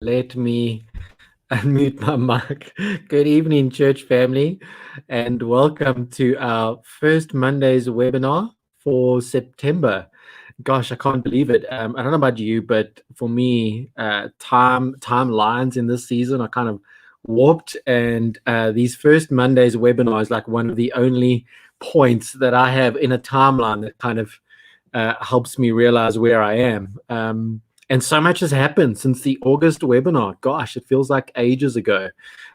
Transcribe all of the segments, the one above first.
Let me unmute my mic. Good evening, church family, and welcome to our first Monday's webinar for September. Gosh, I can't believe it. I don't know about you, but for me, timelines in this season are kind of warped, and these first Monday's webinar is like one of the only points that I have in a timeline that kind of helps me realize where I am. And so much has happened since the August webinar. Gosh, it feels like ages ago.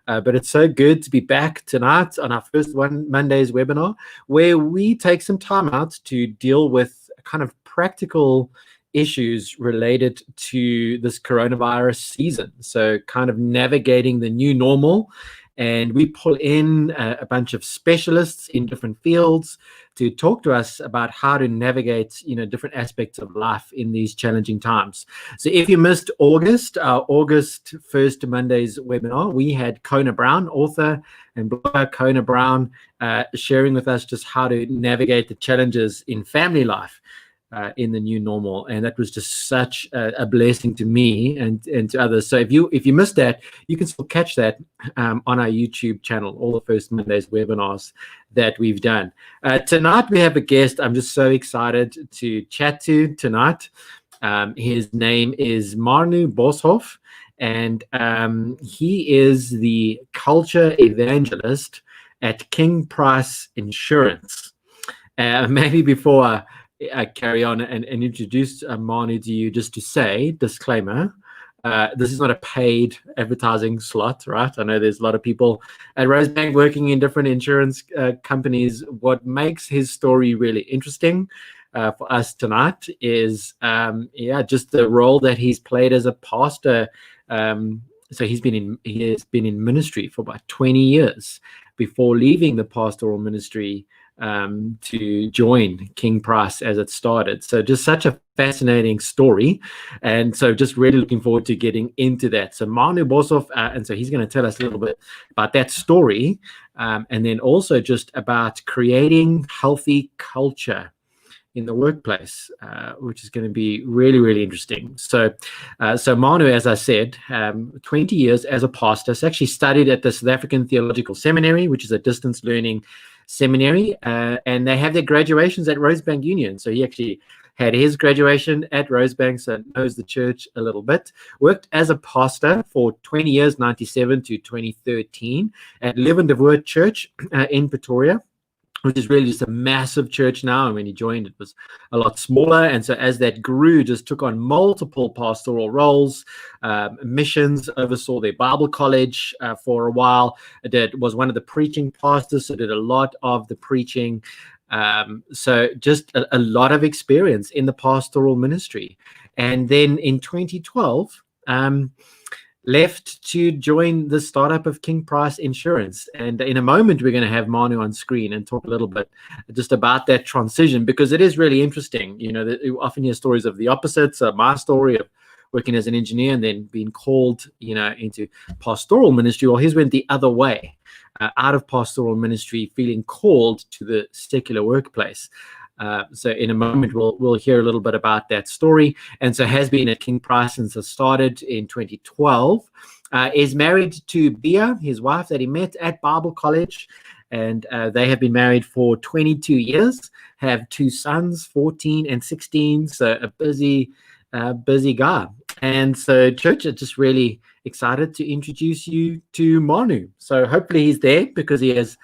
But it's so good to be back tonight on our first Monday's webinar, where we take some time out to deal with kind of practical issues related to this coronavirus season. So kind of navigating the new normal. And we pull in a bunch of specialists in different fields to talk to us about how to navigate, different aspects of life in these challenging times. So if you missed our August first Monday's webinar, we had Kona Brown, author and blogger Kona Brown, sharing with us just how to navigate the challenges in family life in the new normal, and that was just such a blessing to me and to others. So if you missed that, you can still catch that on our YouTube channel, all the first Monday's webinars that we've done. Tonight we have a guest I'm just so excited to chat to tonight. His name is Manu Bosov, and he is the culture evangelist at King Price Insurance. Maybe before I carry on and introduce Manu to you, just to say, disclaimer, this is not a paid advertising slot, right? I know there's a lot of people at Rosebank working in different insurance companies. What makes his story really interesting for us tonight is, just the role that he's played as a pastor. So he has been in ministry for about 20 years before leaving the pastoral ministry to join King Price as it started. So just such a fascinating story. And so just really looking forward to getting into that. So Manu Bosov, and so he's going to tell us a little bit about that story, and then also just about creating healthy culture in the workplace, which is going to be really, really interesting. So Manu, as I said, 20 years as a pastor, has actually studied at the South African Theological Seminary, which is a distance learning seminary, and they have their graduations at Rosebank Union. So he actually had his graduation at Rosebank, so knows the church a little bit. Worked as a pastor for 20 years, 97 to 2013, at Living the Word Church in Pretoria, which is really just a massive church now. And when he joined, it was a lot smaller. And so as that grew, just took on multiple pastoral roles, missions, oversaw their Bible college for a while, was one of the preaching pastors, so did a lot of the preaching. So just a lot of experience in the pastoral ministry. And then in 2012, left to join the startup of King Price Insurance. And in a moment, we're going to have Marno on screen and talk a little bit just about that transition, because it is really interesting. You often hear stories of the opposite. So my story of working as an engineer and then being called, into pastoral ministry. Well, his went the other way, out of pastoral ministry, feeling called to the secular workplace. So in a moment, we'll hear a little bit about that story. And so has been at King Price since it started in 2012. Is married to Bia, his wife that he met at Bible College. And they have been married for 22 years, have two sons, 14 and 16. So a busy guy. And so church are just really excited to introduce you to Manu. So hopefully he's there, because he has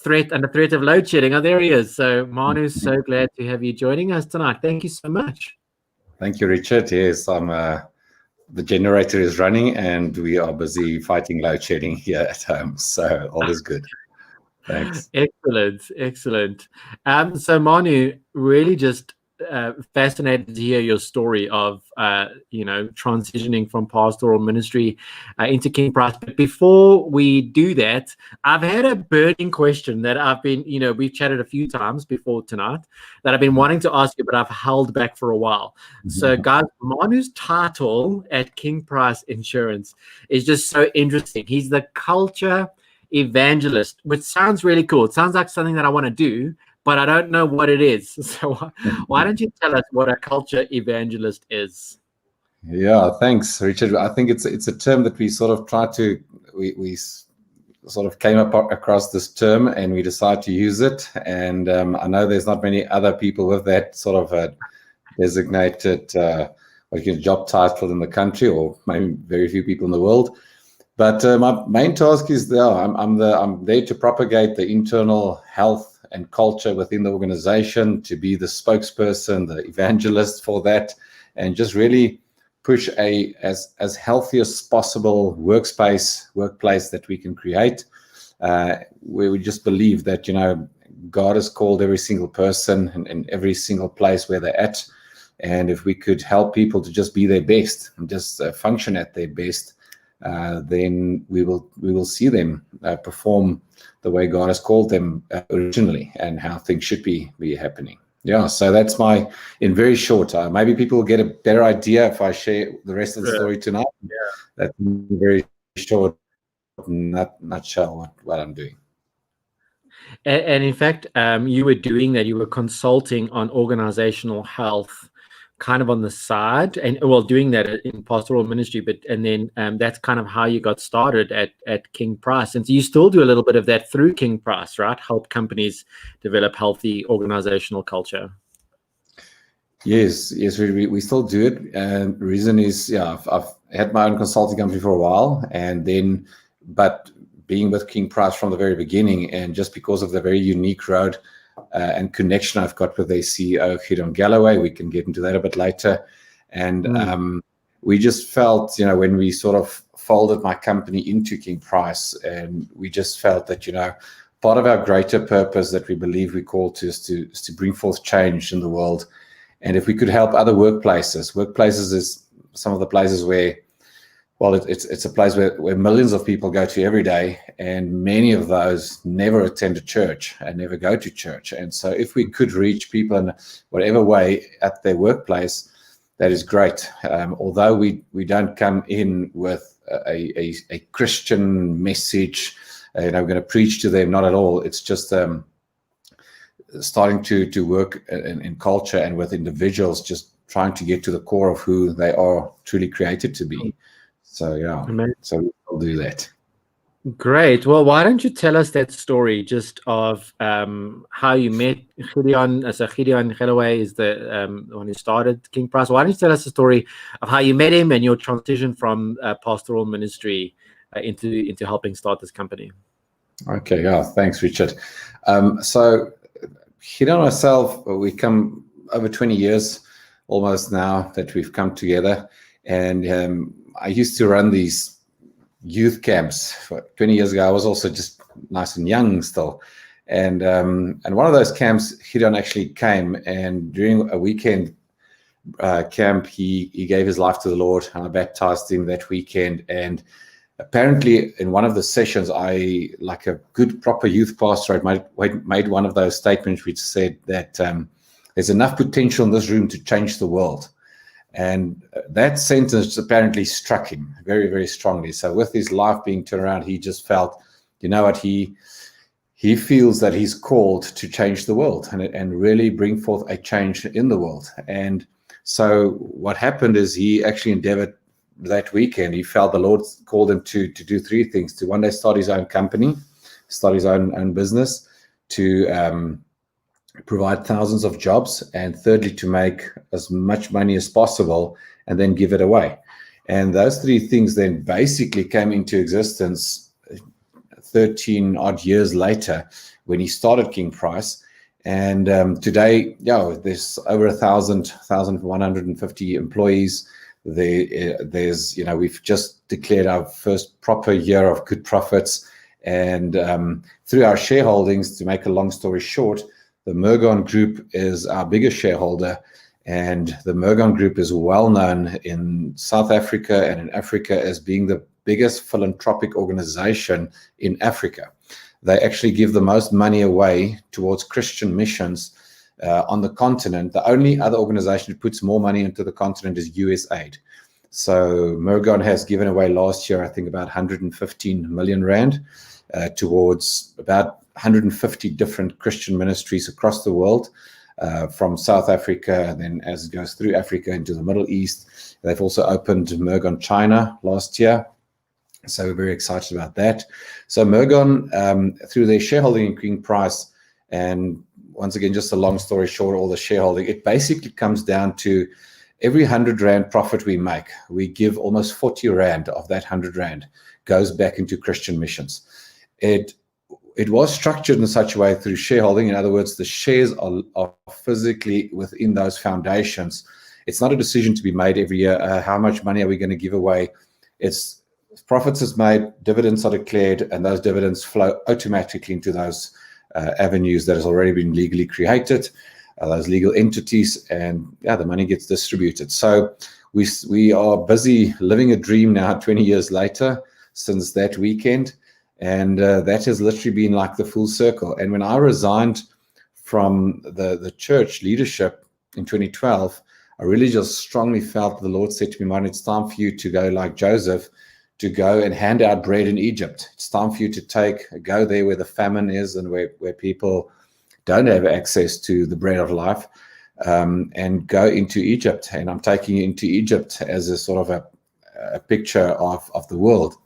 under threat of load shedding. Oh, there he is. So Manu, so glad to have you joining us tonight. Thank you so much. Thank you, Richard. Yes, the generator is running and we are busy fighting load shedding here at home. So all is good. Thanks. Excellent. So Manu, really just fascinated to hear your story of transitioning from pastoral ministry into King Price. But before we do that, I've had a burning question that I've been, we've chatted a few times before tonight, that I've been wanting to ask you, but I've held back for a while. So guys, Manu's title at King Price Insurance is just so interesting. He's the culture evangelist, which sounds really cool. It sounds like something that I want to do, but I don't know what it is. So why don't you tell us what a culture evangelist is? Yeah, thanks, Richard. I think it's a term that we sort of try to we sort of came up across this term and we decided to use it. And I know there's not many other people with that sort of a designated job title in the country, or maybe very few people in the world. But my main task is there. I'm there to propagate the internal health and culture within the organization, to be the spokesperson, the evangelist for that, and just really push as healthy as possible workplace that we can create, where we just believe that God has called every single person and every single place where they're at, and if we could help people to just be their best and just function at their best, then we will see them perform the way God has called them originally, and how things should be happening. Yeah, so that's in very short. Maybe people will get a better idea if I share the rest of the story tonight. Yeah. That's very short nutshell what I'm doing. And in fact, you were doing that. You were consulting on organizational health, kind of on the side, and doing that in pastoral ministry. And then that's kind of how you got started at King Price. And so you still do a little bit of that through King Price, right? Help companies develop healthy organizational culture. Yes, we still do it. And the reason is, I've had my own consulting company for a while, but being with King Price from the very beginning, and just because of the very unique road and connection I've got with their CEO, Gideon Galloway, we can get into that a bit later. And we just felt, when we sort of folded my company into King Price, and we just felt that, part of our greater purpose that we believe we call to is to bring forth change in the world. And if we could help other workplaces is some of the places where, it's a place where millions of people go to every day, and many of those never attend a church and never go to church. And so if we could reach people in whatever way at their workplace, that is great. Although we don't come in with a Christian message, we're going to preach to them, not at all. It's just starting to work in culture and with individuals, just trying to get to the core of who they are truly created to be. So so we'll do that. Great. Well, why don't you tell us that story just of how you met Gideon? So Gideon Galloway is the one who started King Price. Why don't you tell us the story of how you met him and your transition from pastoral ministry into helping start this company? Okay. Yeah. Thanks, Richard. So Gideon and myself, we come over 20 years almost now that we've come together, and I used to run these youth camps 20 years ago. I was also just nice and young still, and one of those camps, Gideon actually came, and during a weekend camp, he gave his life to the Lord, and I baptized him that weekend. And apparently, in one of the sessions, I, like a good proper youth pastor, I made one of those statements which said that there's enough potential in this room to change the world. And that sentence apparently struck him very, very strongly. So with his life being turned around, he just felt, what he feels that he's called to change the world and really bring forth a change in the world. And so what happened is he actually endeavored that weekend. He felt the Lord called him to do three things: to one day start his own company, start his own business, to provide thousands of jobs, and thirdly, to make as much money as possible and then give it away. And those three things then basically came into existence 13 odd years later when he started King Price. And today, there's over 1,150 employees. There's, we've just declared our first proper year of good profits. And through our shareholdings, to make a long story short, the Mergon Group is our biggest shareholder, and the Mergon Group is well known in South Africa and in Africa as being the biggest philanthropic organization in Africa. They actually give the most money away towards Christian missions on the continent. The only other organization that puts more money into the continent is USAID. So Mergon has given away last year, I think, about 115 million rand towards about 150 different Christian ministries across the world. from South Africa, and then as it goes through Africa into the Middle East. They've also opened Mergon China last year. So we're very excited about that. So Mergon, through their shareholding in King Price, and once again, just a long story short, all the shareholding, it basically comes down to every 100 Rand profit we make, we give almost 40 Rand of that 100 Rand goes back into Christian missions. It was structured in such a way through shareholding. In other words, the shares are physically within those foundations. It's not a decision to be made every year. How much money are we going to give away? It's profits is made, dividends are declared, and those dividends flow automatically into those avenues that has already been legally created, those legal entities, and yeah, the money gets distributed. So we are busy living a dream now 20 years later since that weekend, and that has literally been like the full circle. And when I resigned from the church leadership in 2012, I really just strongly felt the Lord said to me, "Marno, it's time for you to go like Joseph, to go and hand out bread in Egypt. It's time for you to go there where the famine is and where people don't have access to the bread of life, and go into Egypt." And I'm taking you into Egypt as a sort of a picture of the world.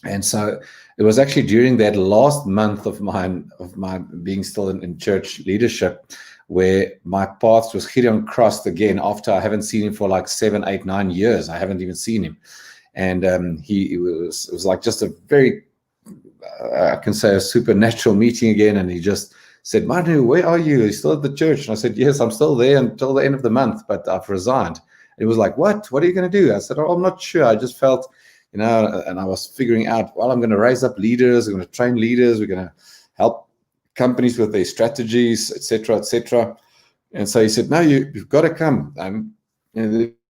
And so it was actually during that last month of my being still in church leadership where my path was Gideon crossed again after I haven't seen him for like 7, 8, 9 years. I haven't even seen him. And it was like just a very, I can say, a supernatural meeting again. And he just said, "Manu, where are you? Are you still at the church?" And I said, "Yes, I'm still there until the end of the month, but I've resigned." And he was like, "What? What are you going to do?" I said, "Oh, I'm not sure. I just felt, and I was figuring out, well, I'm going to raise up leaders. I'm going to train leaders. We're going to help companies with their strategies, etc., etc." And so he said, "No, you've got to come." And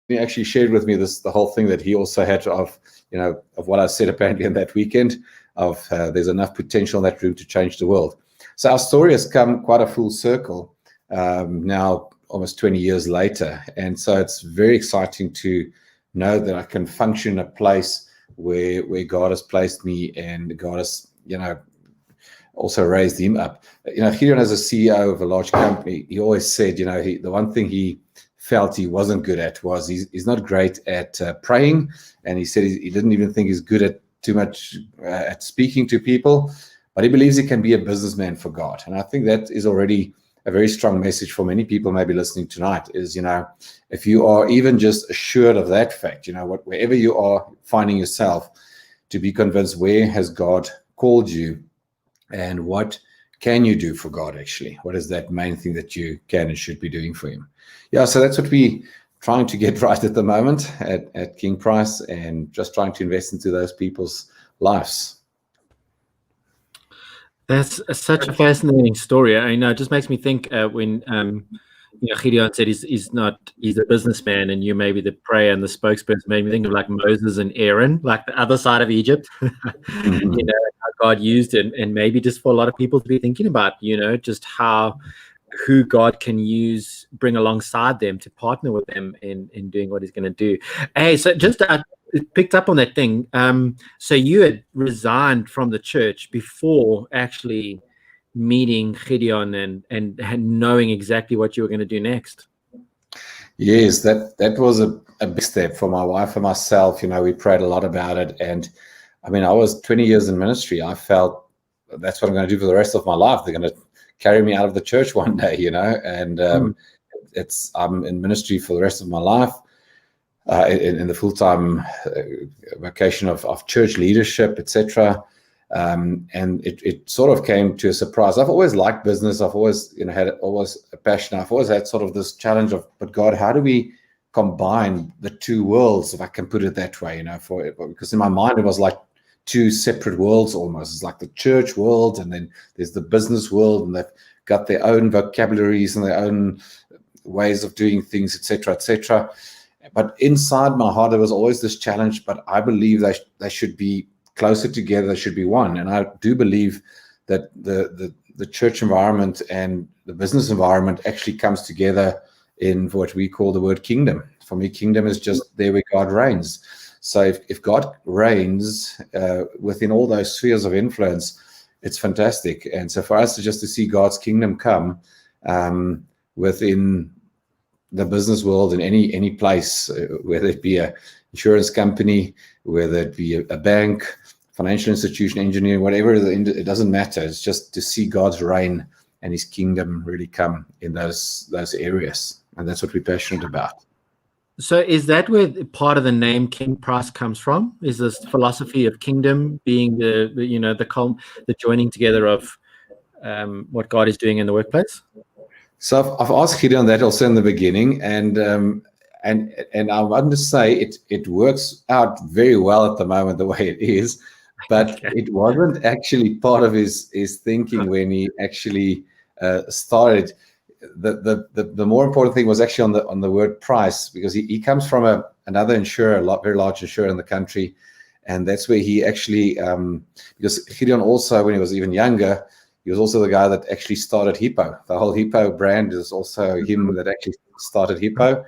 he actually shared with me the whole thing that he also had of what I said apparently in that weekend of there's enough potential in that room to change the world. So our story has come quite a full circle now, almost 20 years later. And so it's very exciting to know that I can function in a place where God has placed me, and God has, also raised him up. Gideon, as a CEO of a large company, he always said, the one thing he felt he wasn't good at was he's not great at praying, and he said he didn't even think he's good at too much at speaking to people, but he believes he can be a businessman for God. And I think that is already a very strong message for many people maybe listening tonight is, if you are even just assured of that fact, wherever you are finding yourself, to be convinced, where has God called you and what can you do for God actually? What is that main thing that you can and should be doing for him? Yeah, so that's what we're trying to get right at the moment at King Price, and just trying to invest into those people's lives. That's such a fascinating story. I know it just makes me think when Gideon said he's a businessman, and you may be the prayer and the spokesperson. Made me think of like Moses and Aaron, like the other side of Egypt. Mm-hmm. How God used it, and maybe just for a lot of people to be thinking about, just who God can use, bring alongside them to partner with them in doing what he's going to do. Hey, so just picked up on that thing. So you had resigned from the church before actually meeting Gideon and knowing exactly what you were going to do next. Yes, that was a big step for my wife and myself. We prayed a lot about it. And I mean, I was 20 years in ministry. I felt that's what I'm going to do for the rest of my life. They're going to carry me out of the church one day, and I'm in ministry for the rest of my life, in the full-time vocation of church leadership, etc. And it sort of came to a surprise. I've always liked business. I've always, had always a passion. I've always had sort of this challenge of, but God, how do we combine the two worlds, if I can put it that way, because in my mind it was like two separate worlds almost. It's like the church world, and then there's the business world, and they've got their own vocabularies and their own ways of doing things, etc., etc. But inside my heart, there was always this challenge, but I believe they should be closer together, they should be one. And I do believe that the church environment and the business environment actually comes together in what we call the word kingdom. For me, kingdom is just there where God reigns. So if God reigns within all those spheres of influence, it's fantastic. And so for us to see God's kingdom come, within the business world in any place, whether it be a insurance company, whether it be a bank, financial institution, engineering, whatever, it doesn't matter. It's just to see God's reign and his kingdom really come in those areas. And that's what we're passionate about. So is that where part of the name King Price comes from? Is this philosophy of kingdom being the joining together of what God is doing in the workplace? So I've asked Gideon that also in the beginning, and I want to say it works out very well at the moment the way it is, but Okay. it wasn't actually part of his thinking when he actually started. The more important thing was actually on the word price, because he comes from another insurer, very large insurer in the country, and that's where he actually because Gideon also, when he was even younger, he was also the guy that actually started Hippo. The whole Hippo brand is also him that actually started Hippo.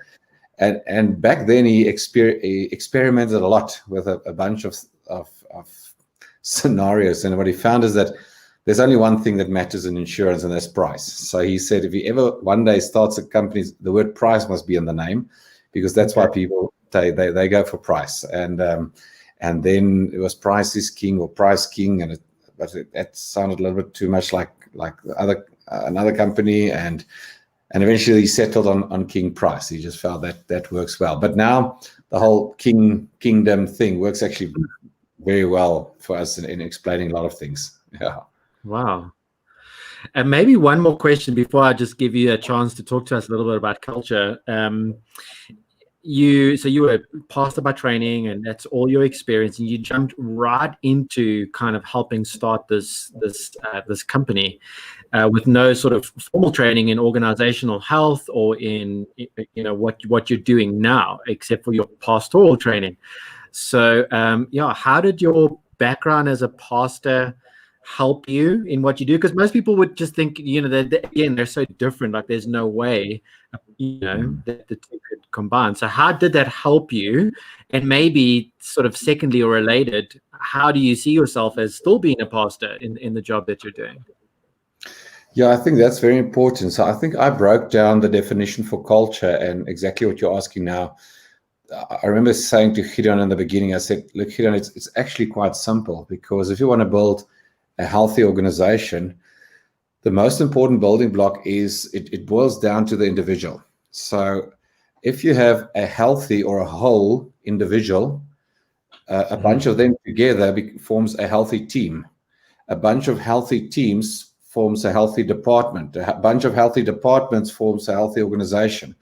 And back then he experimented a lot with a bunch of scenarios. And what he found is that there's only one thing that matters in insurance, and that's price. So he said, if he ever one day starts a company, the word price must be in the name, because that's why people they go for price. And then it was Price is King or Price King, but that sounded a little bit too much like another company, and eventually he settled on King Price. He just felt that works well. But now the whole kingdom thing works actually very well for us in explaining a lot of things. Yeah. Wow. And maybe one more question before I just give you a chance to talk to us a little bit about culture. You were a pastor by training, and that's all your experience, and you jumped right into kind of helping start this company with no sort of formal training in organizational health or in what you're doing now, except for your pastoral training. So how did your background as a pastor help you in what you do? Because most people would just think, they're so different, like there's no way that the two could combine. So how did that help you? And maybe sort of secondly or related, how do you see yourself as still being a pastor in the job that you're doing? Yeah, I think that's very important. So I think I broke down the definition for culture and exactly what you're asking now. I remember saying to Gideon in the beginning, I said, look, Gideon, it's actually quite simple, because if you want to build a healthy organization, the most important building block is it boils down to the individual. So if you have a healthy or a whole individual, a bunch of them together forms a healthy team. A bunch of healthy teams forms a healthy department. A bunch of healthy departments forms a healthy organization.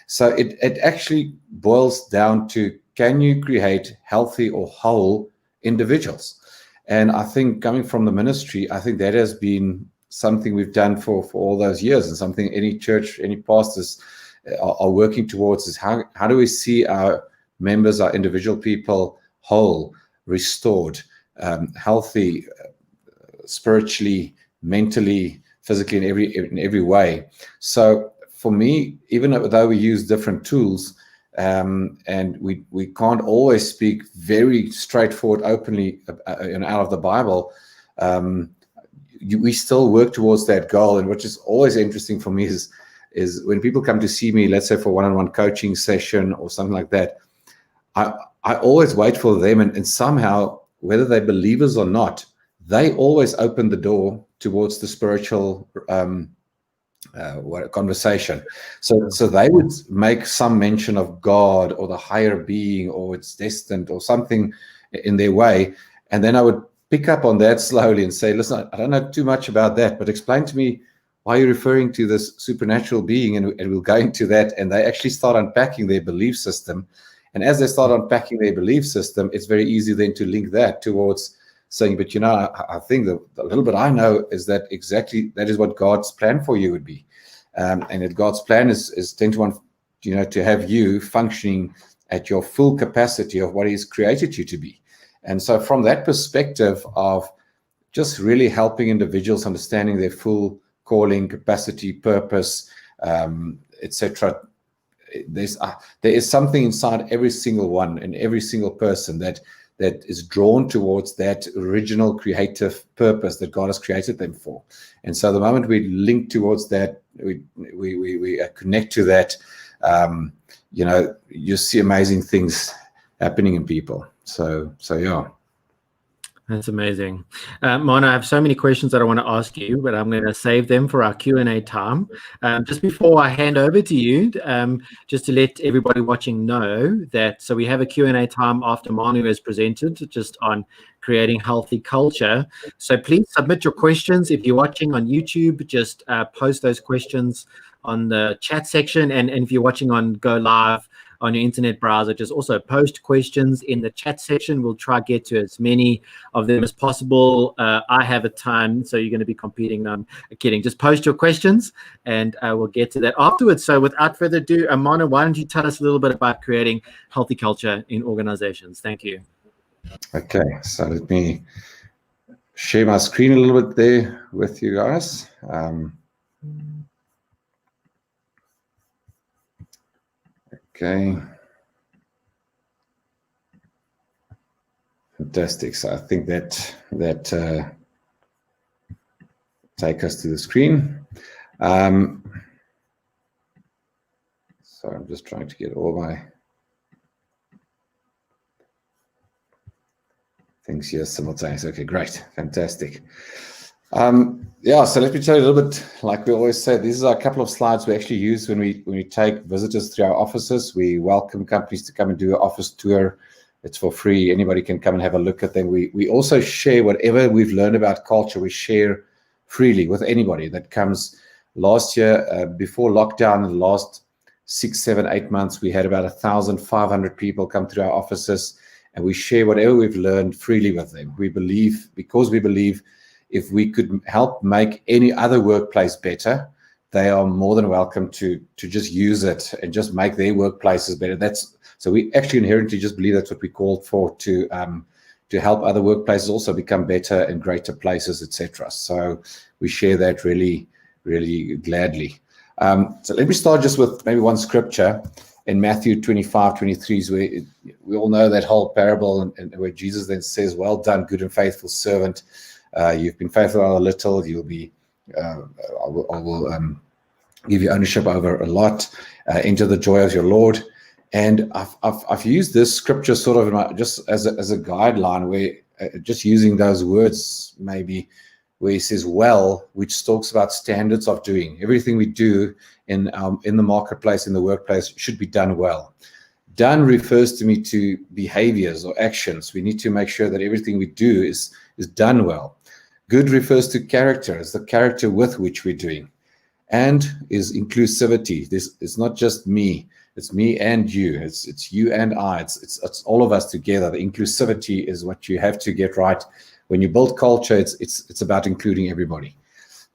So it actually boils down to, can you create healthy or whole individuals? And I think coming from the ministry, I think that has been something we've done for all those years, and something any church, any pastors are working towards, is how do we see our members, our individual people, whole, restored, healthy, spiritually, mentally, physically, in every way. So for me, even though we use different tools, and we can't always speak very straightforward, openly out of the Bible, we still work towards that goal. And what is always interesting for me is when people come to see me, let's say for one-on-one coaching session or something like that, I always wait for them, and somehow, whether they're believers or not, they always open the door towards the spiritual conversation. So they would make some mention of God or the higher being, or it's destined or something in their way. And then I would pick up on that slowly and say, listen, I don't know too much about that, but explain to me why you're referring to this supernatural being, and we'll go into that. And they actually start unpacking their belief system. And as they start unpacking their belief system, it's very easy then to link that towards saying, but I think the little bit I know is that exactly that is what God's plan for you would be. And that God's plan is 10 to 1, to have you functioning at your full capacity of what He's created you to be. And so from that perspective of just really helping individuals understanding their full calling, capacity, purpose, etc., there is something inside every single one and every single person that that is drawn towards that original creative purpose that God has created them for. And so the moment we link towards that, we connect to that, you see amazing things happening in people. So yeah. That's amazing. Marno, I have so many questions that I want to ask you, but I'm going to save them for our Q&A time. Just before I hand over to you, just to let everybody watching know that, so we have a Q&A time after Manu has presented just on creating healthy culture. So please submit your questions. If you're watching on YouTube, just post those questions on the chat section. And if you're watching on Go Live, on your internet browser, just also post questions in the chat section. We'll try to get to as many of them as possible. I have a time, so you're going to be competing. I'm kidding. Just post your questions, and we'll get to that afterwards. So without further ado, Manu, why don't you tell us a little bit about creating healthy culture in organizations? Thank you. Okay, so let me share my screen a little bit there with you guys. Okay. Fantastic. So I think that take us to the screen. So I'm just trying to get all my things here simultaneous. Okay, great. Fantastic. Yeah, so let me tell you a little bit, like we always say, these are a couple of slides we actually use when we take visitors through our offices. We welcome companies to come and do an office tour. It's for free. Anybody can come and have a look at them. We also share whatever we've learned about culture. We share freely with anybody that comes. Last year, before lockdown, in the last 6, 7, 8 months, we had about 1,500 people come through our offices, and we share whatever we've learned freely with them. We believe if we could help make any other workplace better, they are more than welcome to just use it and just make their workplaces better. So we actually inherently just believe that's what we called for, to help other workplaces also become better and greater places, etc. So we share that really, really gladly. So let me start just with maybe one scripture in Matthew 25:23, where we all know that whole parable, and where Jesus then says, "Well done, good and faithful servant. You've been faithful on a little. You'll be. I will give you ownership over a lot. Enter the joy of your Lord." And I've used this scripture sort of just as a guideline, where just using those words, maybe where he says "well," which talks about standards of doing. Everything we do in the marketplace, in the workplace, should be done well. Done refers to me to behaviors or actions. We need to make sure that everything we do is done well. Good refers to character, it's the character with which we're doing. And is inclusivity. This is not just me. It's me and you. It's you and I. It's all of us together. The inclusivity is what you have to get right. When you build culture, it's about including everybody.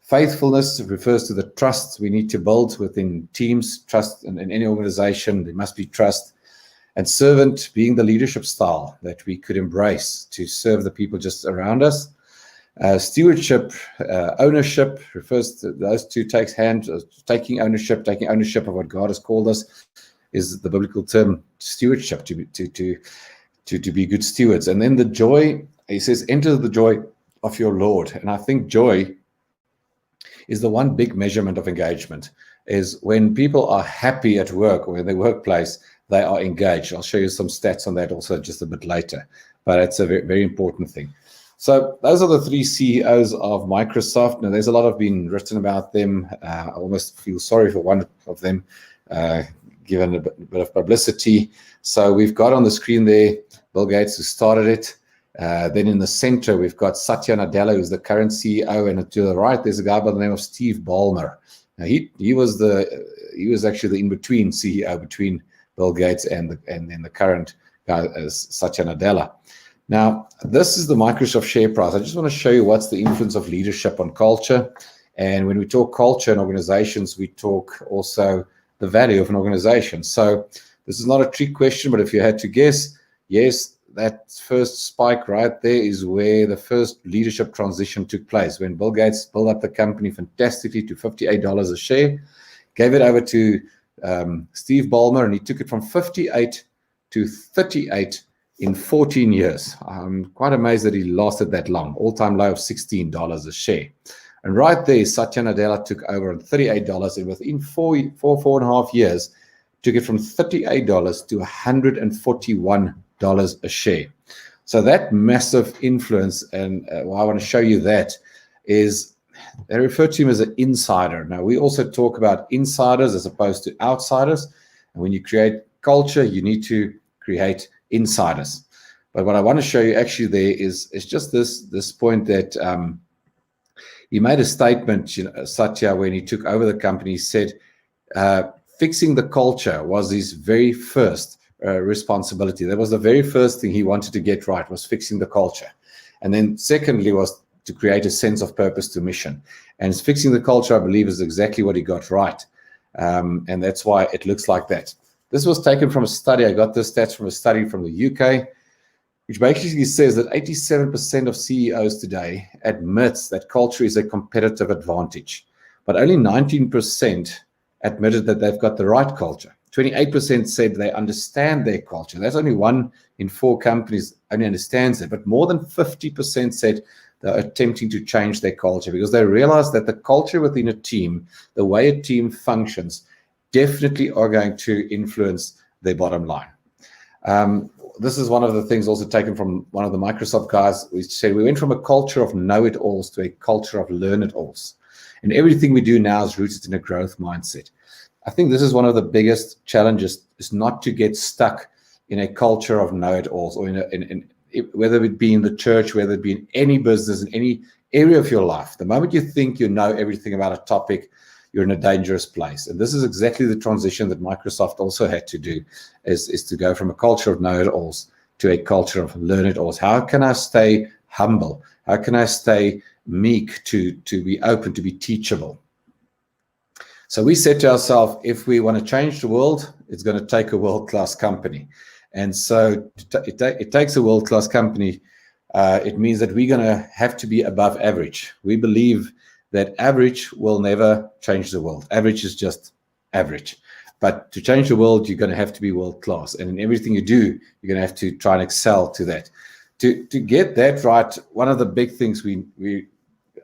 Faithfulness refers to the trust we need to build within teams. Trust in any organization, there must be trust. And servant being the leadership style that we could embrace to serve the people just around us. Stewardship, ownership refers to those two taking ownership of what God has called us, is the biblical term stewardship, to be good stewards. And then the joy, he says, enter the joy of your Lord. And I think joy is the one big measurement of engagement, is when people are happy at work or in their workplace, they are engaged. I'll show you some stats on that also just a bit later, but it's a very, very important thing. So those are the 3 CEOs of Microsoft. Now, there's a lot of been written about them. I almost feel sorry for one of them, given a bit of publicity. So we've got on the screen there Bill Gates, who started it. Then in the center, we've got Satya Nadella, who's the current CEO, and to the right, there's a guy by the name of Steve Ballmer. Now, he was actually the in-between CEO between Bill Gates and then the current guy, Satya Nadella. Now, this is the Microsoft share price. I just want to show you what's the influence of leadership on culture. And when we talk culture in organizations, we talk also the value of an organization. So this is not a trick question, but if you had to guess, yes, that first spike right there is where the first leadership transition took place, when Bill Gates built up the company fantastically to $58 a share, gave it over to Steve Ballmer, and he took it from 58 to 38 in 14 years. I'm quite amazed that he lasted that long. All-time low of $16 a share. And right there, Satya Nadella took over on $38, and within four and a half years, took it from $38 to $141 a share. So that massive influence, and why I want to show you that is they refer to him as an insider. Now, we also talk about insiders as opposed to outsiders. And when you create culture, you need to create insiders. But what I want to show you actually there is just this point that he made a statement, Satya, when he took over the company. He said, fixing the culture was his very first responsibility. That was the very first thing he wanted to get right, was fixing the culture. And then secondly was to create a sense of purpose to mission. And fixing the culture, I believe, is exactly what he got right. And that's why it looks like that. This was taken from a study. I got this stats from a study from the UK, which basically says that 87% of CEOs today admits that culture is a competitive advantage. But only 19% admitted that they've got the right culture. 28% said they understand their culture. That's only 1 in 4 companies only understands it. But more than 50% said they're attempting to change their culture because they realize that the culture within a team, the way a team functions, definitely are going to influence their bottom line. This is one of the things also taken from one of the Microsoft guys. We said we went from a culture of know-it-alls to a culture of learn-it-alls. And everything we do now is rooted in a growth mindset. I think this is one of the biggest challenges, is not to get stuck in a culture of know-it-alls, or whether it be in the church, whether it be in any business, in any area of your life. The moment you think you know everything about a topic, you're in a dangerous place. And this is exactly the transition that Microsoft also had to do, is to go from a culture of know-it-alls to a culture of learn-it-alls. How can I stay humble? How can I stay meek, to be open, to be teachable? So we said to ourselves, if we want to change the world, it's going to take a world-class company. And so it takes a world-class company. It means that we're going to have to be above average. We believe that average will never change the world. Average is just average. But to change the world, you're going to have to be world-class. And in everything you do, you're going to have to try and excel to that. To get that right, one of the big things we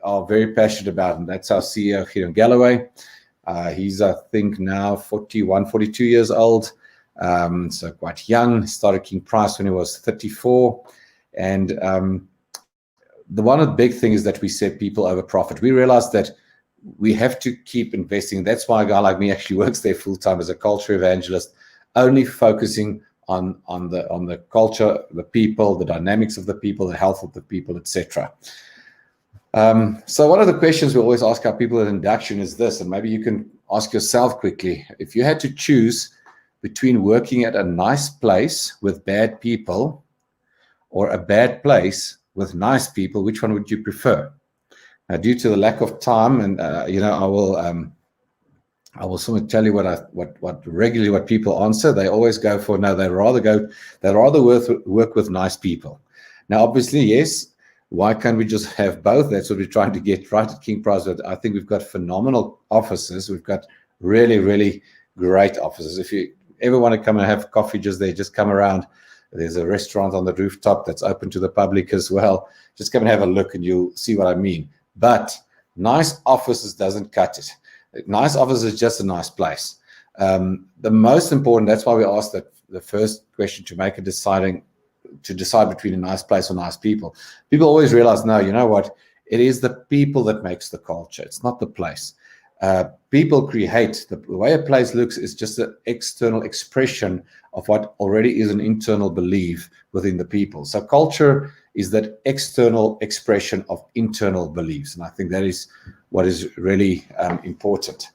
are very passionate about, and that's our CEO, Gideon Galloway. He's, I think, now 41, 42 years old, so quite young. He started King Price when he was 34. And the one big thing is that we set people over profit. We realized that we have to keep investing. That's why a guy like me actually works there full-time as a culture evangelist, only focusing on the culture, the people, the dynamics of the people, the health of the people, etc. So one of the questions we always ask our people at induction is this, and maybe you can ask yourself quickly: if you had to choose between working at a nice place with bad people or a bad place with nice people, which one would you prefer? Now, due to the lack of time, and I will sort of tell you what regularly what people answer. They always go for no. They'd rather work with nice people. Now, obviously, yes. Why can't we just have both? That's what we're trying to get right at King Price. I think we've got phenomenal offices. We've got really, really great offices. If you ever want to come and have coffee just there, just come around. There's a restaurant on the rooftop that's open to the public as well. Just come and have a look and you'll see what I mean. But nice offices doesn't cut it. Nice office is just a nice place. The most important, that's why we asked that the first question to decide between a nice place or nice people. People always realize, no, you know what? It is the people that makes the culture. It's not the place. People create. The way a place looks is just an external expression of what already is an internal belief within the people. So culture is that external expression of internal beliefs. And I think that is what is really important.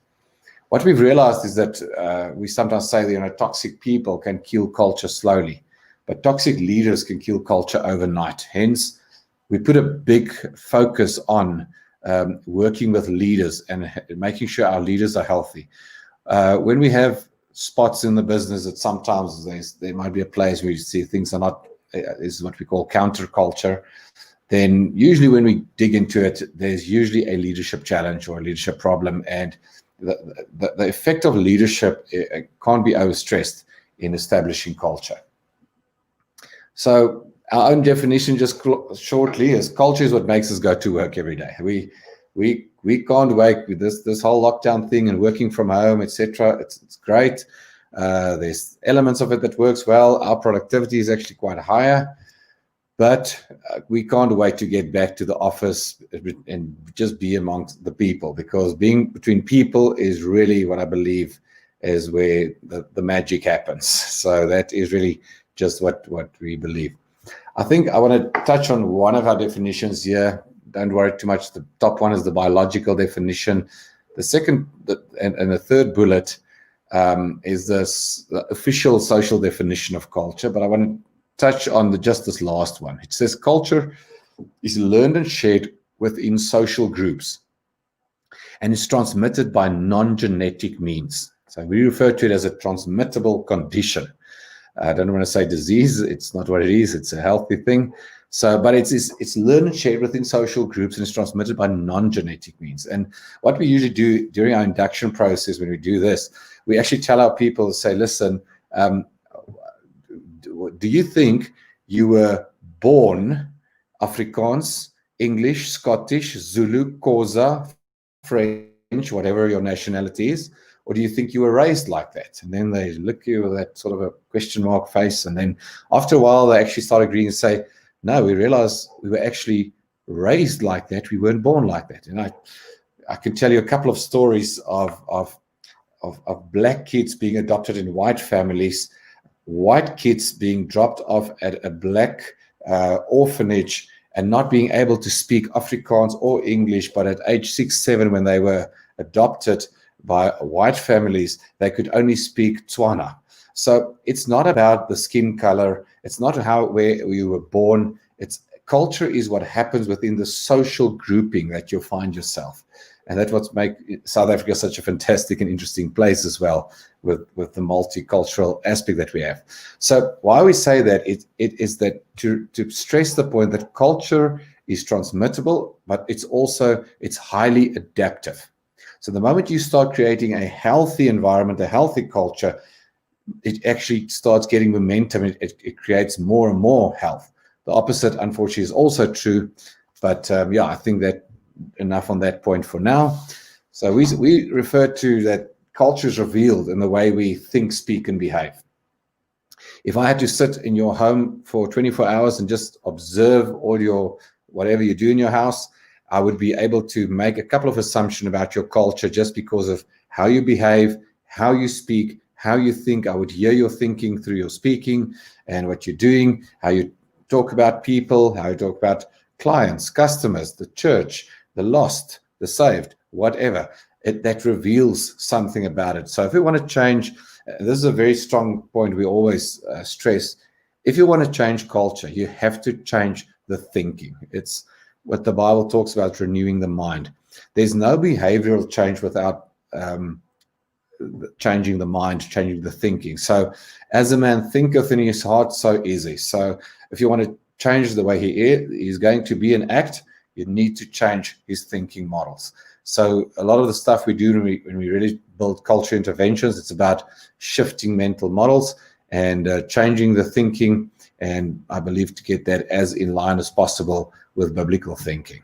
What we've realized is that we sometimes say that toxic people can kill culture slowly. But toxic leaders can kill culture overnight. Hence, we put a big focus on working with leaders and making sure our leaders are healthy. When we have spots in the business that sometimes there might be a place where you see things are not, this is what we call counterculture, then usually when we dig into it, there's usually a leadership challenge or a leadership problem. And the effect of leadership can't be overstressed in establishing culture. So our own definition, just shortly, is culture is what makes us go to work every day. We can't wait with this whole lockdown thing and working from home, etc. It's great. There's elements of it that works well. Our productivity is actually quite higher, but we can't wait to get back to the office and just be amongst the people, because being between people is really what I believe is where the magic happens. So that is really just what we believe. I think I want to touch on one of our definitions here. Don't worry too much. The top one is the biological definition. The second and the third bullet is the official social definition of culture. But I want to touch on just this last one. It says culture is learned and shared within social groups and is transmitted by non-genetic means. So we refer to it as a transmittable condition. I don't want to say disease. It's not what it is. It's a healthy thing. So, but it's learned and shared within social groups and it's transmitted by non-genetic means. And what we usually do during our induction process when we do this, we actually tell our people, say, listen, do you think you were born Afrikaans, English, Scottish, Zulu, Xhosa, French, whatever your nationality is? Or do you think you were raised like that? And then they look at you with that sort of a question mark face. And then after a while, they actually start agreeing and say, no, we realize we were actually raised like that. We weren't born like that. And I can tell you a couple of stories of black kids being adopted in white families, white kids being dropped off at a black orphanage and not being able to speak Afrikaans or English, but at age 6, 7, when they were adopted by white families, they could only speak Tswana. So it's not about the skin color. It's not where you were born. It's culture is what happens within the social grouping that you'll find yourself. And that's what makes South Africa such a fantastic and interesting place as well, with the multicultural aspect that we have. So why we say that, it is that to stress the point that culture is transmittable, but it's highly adaptive. So the moment you start creating a healthy environment, a healthy culture, it actually starts getting momentum. It creates more and more health. The opposite, unfortunately, is also true. But yeah, I think that enough on that point for now. So we refer to that culture is revealed in the way we think, speak, and behave. If I had to sit in your home for 24 hours and just observe all your whatever you do in your house, I would be able to make a couple of assumptions about your culture just because of how you behave, how you speak, how you think. I would hear your thinking through your speaking and what you're doing, how you talk about people, how you talk about clients, customers, the church, the lost, the saved, whatever. That reveals something about it. So if we want to change, this is a very strong point we always stress. If you want to change culture, you have to change the thinking. It's what the Bible talks about, renewing the mind. There's no behavioral change without changing the mind, changing the thinking. So as a man thinketh in his heart, so is he. So if you want to change the way he's going to be and act, you need to change his thinking models. So a lot of the stuff we do when we really build culture interventions, it's about shifting mental models and changing the thinking. And I believe to get that as in line as possible with biblical thinking.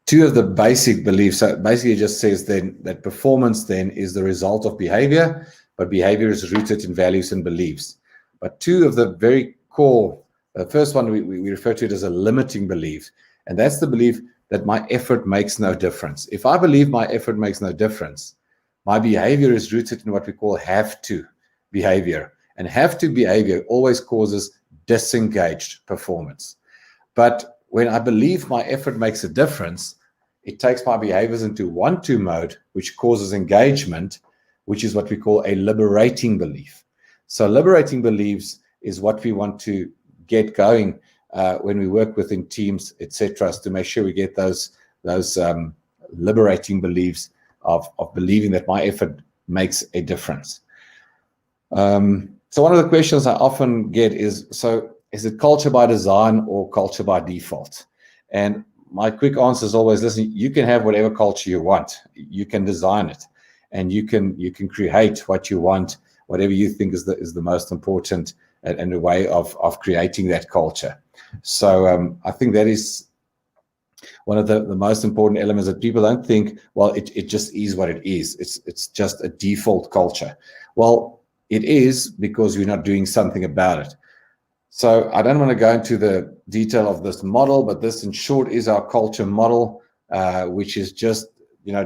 Two of the basic beliefs, so basically it just says then that performance then is the result of behavior, but behavior is rooted in values and beliefs. But two of the very core, the first one we refer to it as a limiting belief, and that's the belief that my effort makes no difference. If I believe my effort makes no difference, my behavior is rooted in what we call have to behavior, and have to behavior always causes disengaged performance. But when I believe my effort makes a difference, it takes my behaviors into want to mode, which causes engagement, which is what we call a liberating belief. So liberating beliefs is what we want to get going when we work within teams, etc., to make sure we get those liberating beliefs of believing that my effort makes a difference. So one of the questions I often get is, so is it culture by design or culture by default? And my quick answer is always, listen, you can have whatever culture you want. You can design it, and you can create what you want, whatever you think is the most important and a way of creating that culture. So I think that is one of the most important elements, that people don't think, well, it just is what it is. It's just a default culture. Well, it is, because we're not doing something about it. So I don't want to go into the detail of this model, but this in short is our culture model, which is just,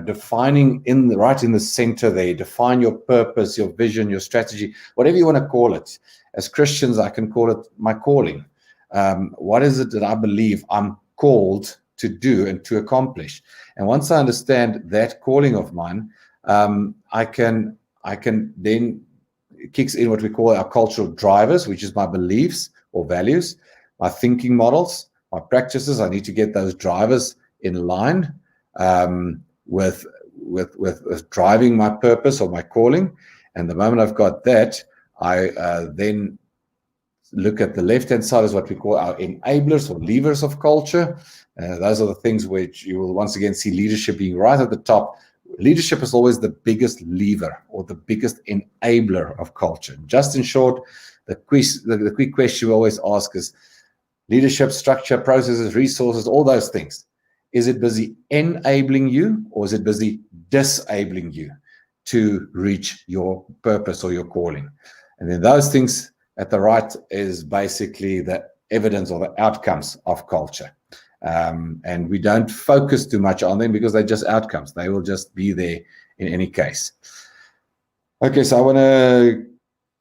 defining right in the center there, define your purpose, your vision, your strategy, whatever you want to call it. As Christians, I can call it my calling. What is it that I believe I'm called to do and to accomplish? And once I understand that calling of mine, I can then, it kicks in what we call our cultural drivers, which is my beliefs or values, my thinking models, my practices. I need to get those drivers in line with driving my purpose or my calling. And the moment I've got that, I then look at the left-hand side as what we call our enablers or levers of culture. Those are the things which you will once again see leadership being right at the top. Leadership is always the biggest lever or the biggest enabler of culture. Just in short, the quick question we always ask is leadership, structure, processes, resources, all those things. Is it busy enabling you, or is it busy disabling you to reach your purpose or your calling? And then those things at the right is basically the evidence or the outcomes of culture. And we don't focus too much on them because they're just outcomes. They will just be there in any case. Okay, so I want to,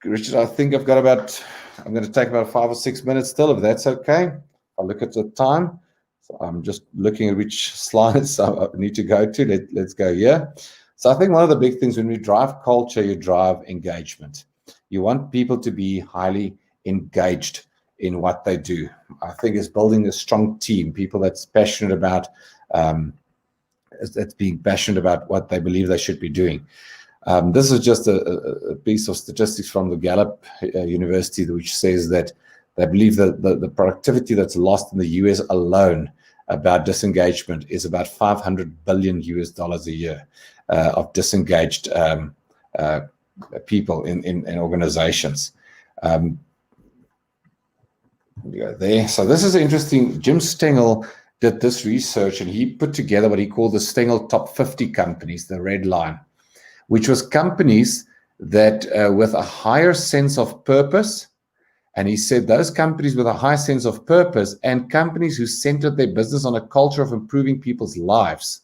Richard, I think I'm going to take about 5 or 6 minutes still, if that's okay. I'll look at the time. So I'm just looking at which slides I need to go to. Let's go here. So I think one of the big things when we drive culture, you drive engagement. You want people to be highly engaged in what they do. I think it's building a strong team, people that's passionate about, that's being passionate about what they believe they should be doing. This is just a piece of statistics from the Gallup University, which says that they believe that the productivity that's lost in the US alone about disengagement is about $500 billion a year of disengaged people in organizations. There. So this is interesting. Jim Stengel did this research, and he put together what he called the Stengel Top 50 companies, the red line, which was companies that with a higher sense of purpose. And he said those companies with a high sense of purpose and companies who centered their business on a culture of improving people's lives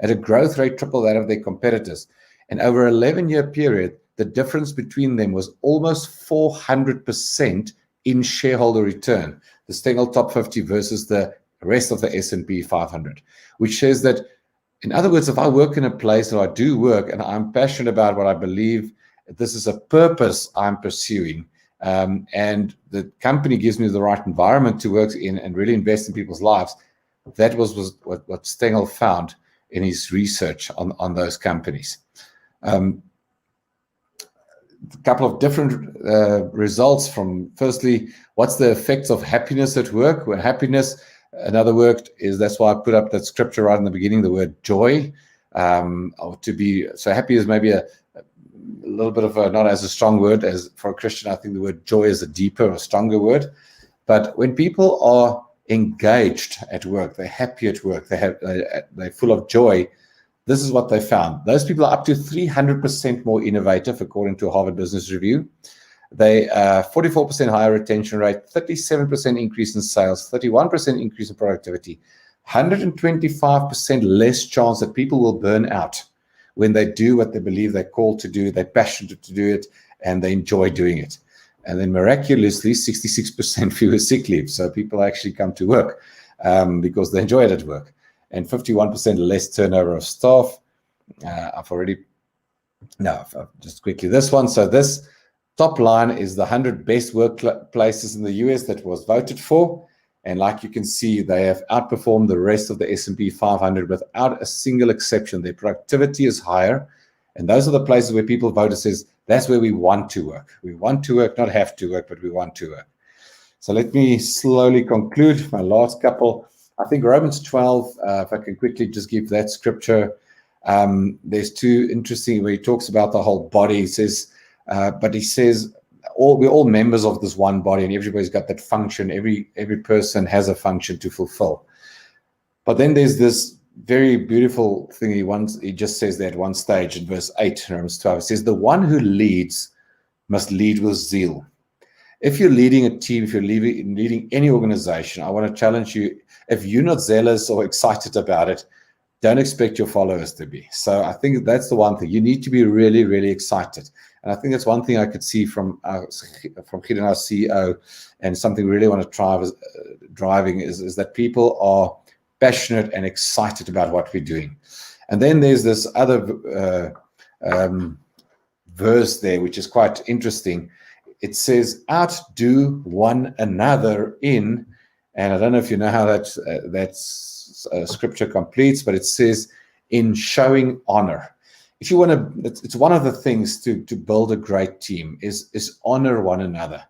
at a growth rate triple that of their competitors. And over an 11-year period, the difference between them was almost 400% in shareholder return, the Stengel Top 50 versus the rest of the S&P 500, which says that, in other words, if I work in a place or I do work and I'm passionate about what I believe, this is a purpose I'm pursuing, and the company gives me the right environment to work in and really invest in people's lives, that was what Stengel found in his research on those companies. A couple of different results from, firstly, what's the effects of happiness at work? Well, happiness, another word is, that's why I put up that scripture right in the beginning, the word joy. Or to be, so happy is maybe a little bit of a, not as a strong word as for a Christian. I think the word joy is a deeper or stronger word. But when people are engaged at work, they're happy at work, they're full of joy, this is what they found. Those people are up to 300% more innovative, according to a Harvard Business Review. They 44% higher retention rate, 37% increase in sales, 31% increase in productivity, 125% less chance that people will burn out when they do what they believe they're called to do, they're passionate to do it, and they enjoy doing it. And then miraculously, 66% fewer sick leave. So people actually come to work because they enjoy it at work. And 51% less turnover of staff. Just quickly this one. So this top line is the 100 best workplaces in the US that was voted for. And like you can see, they have outperformed the rest of the S&P 500 without a single exception. Their productivity is higher. And those are the places where people vote and says, that's where we want to work. We want to work, not have to work, but we want to work. So let me slowly conclude my last couple. I think Romans 12, if I can quickly just give that scripture, there's two interesting where he talks about the whole body. He says, but he says, we're all members of this one body, and everybody's got that function. Every person has a function to fulfill. But then there's this very beautiful thing he just says there at one stage in verse 8, Romans 12. It says, the one who leads must lead with zeal. If you're leading a team, if you're leading any organization, I want to challenge you, if you're not zealous or excited about it, don't expect your followers to be. So I think that's the one thing. You need to be really, really excited. And I think that's one thing I could see from Gideon, our CEO, and something we really want to try driving is that people are passionate and excited about what we're doing. And then there's this other verse there, which is quite interesting. It says, outdo one another in, and I don't know if you know how that's scripture completes, but it says, in showing honor. If you want to, it's one of the things to build a great team is honor one another.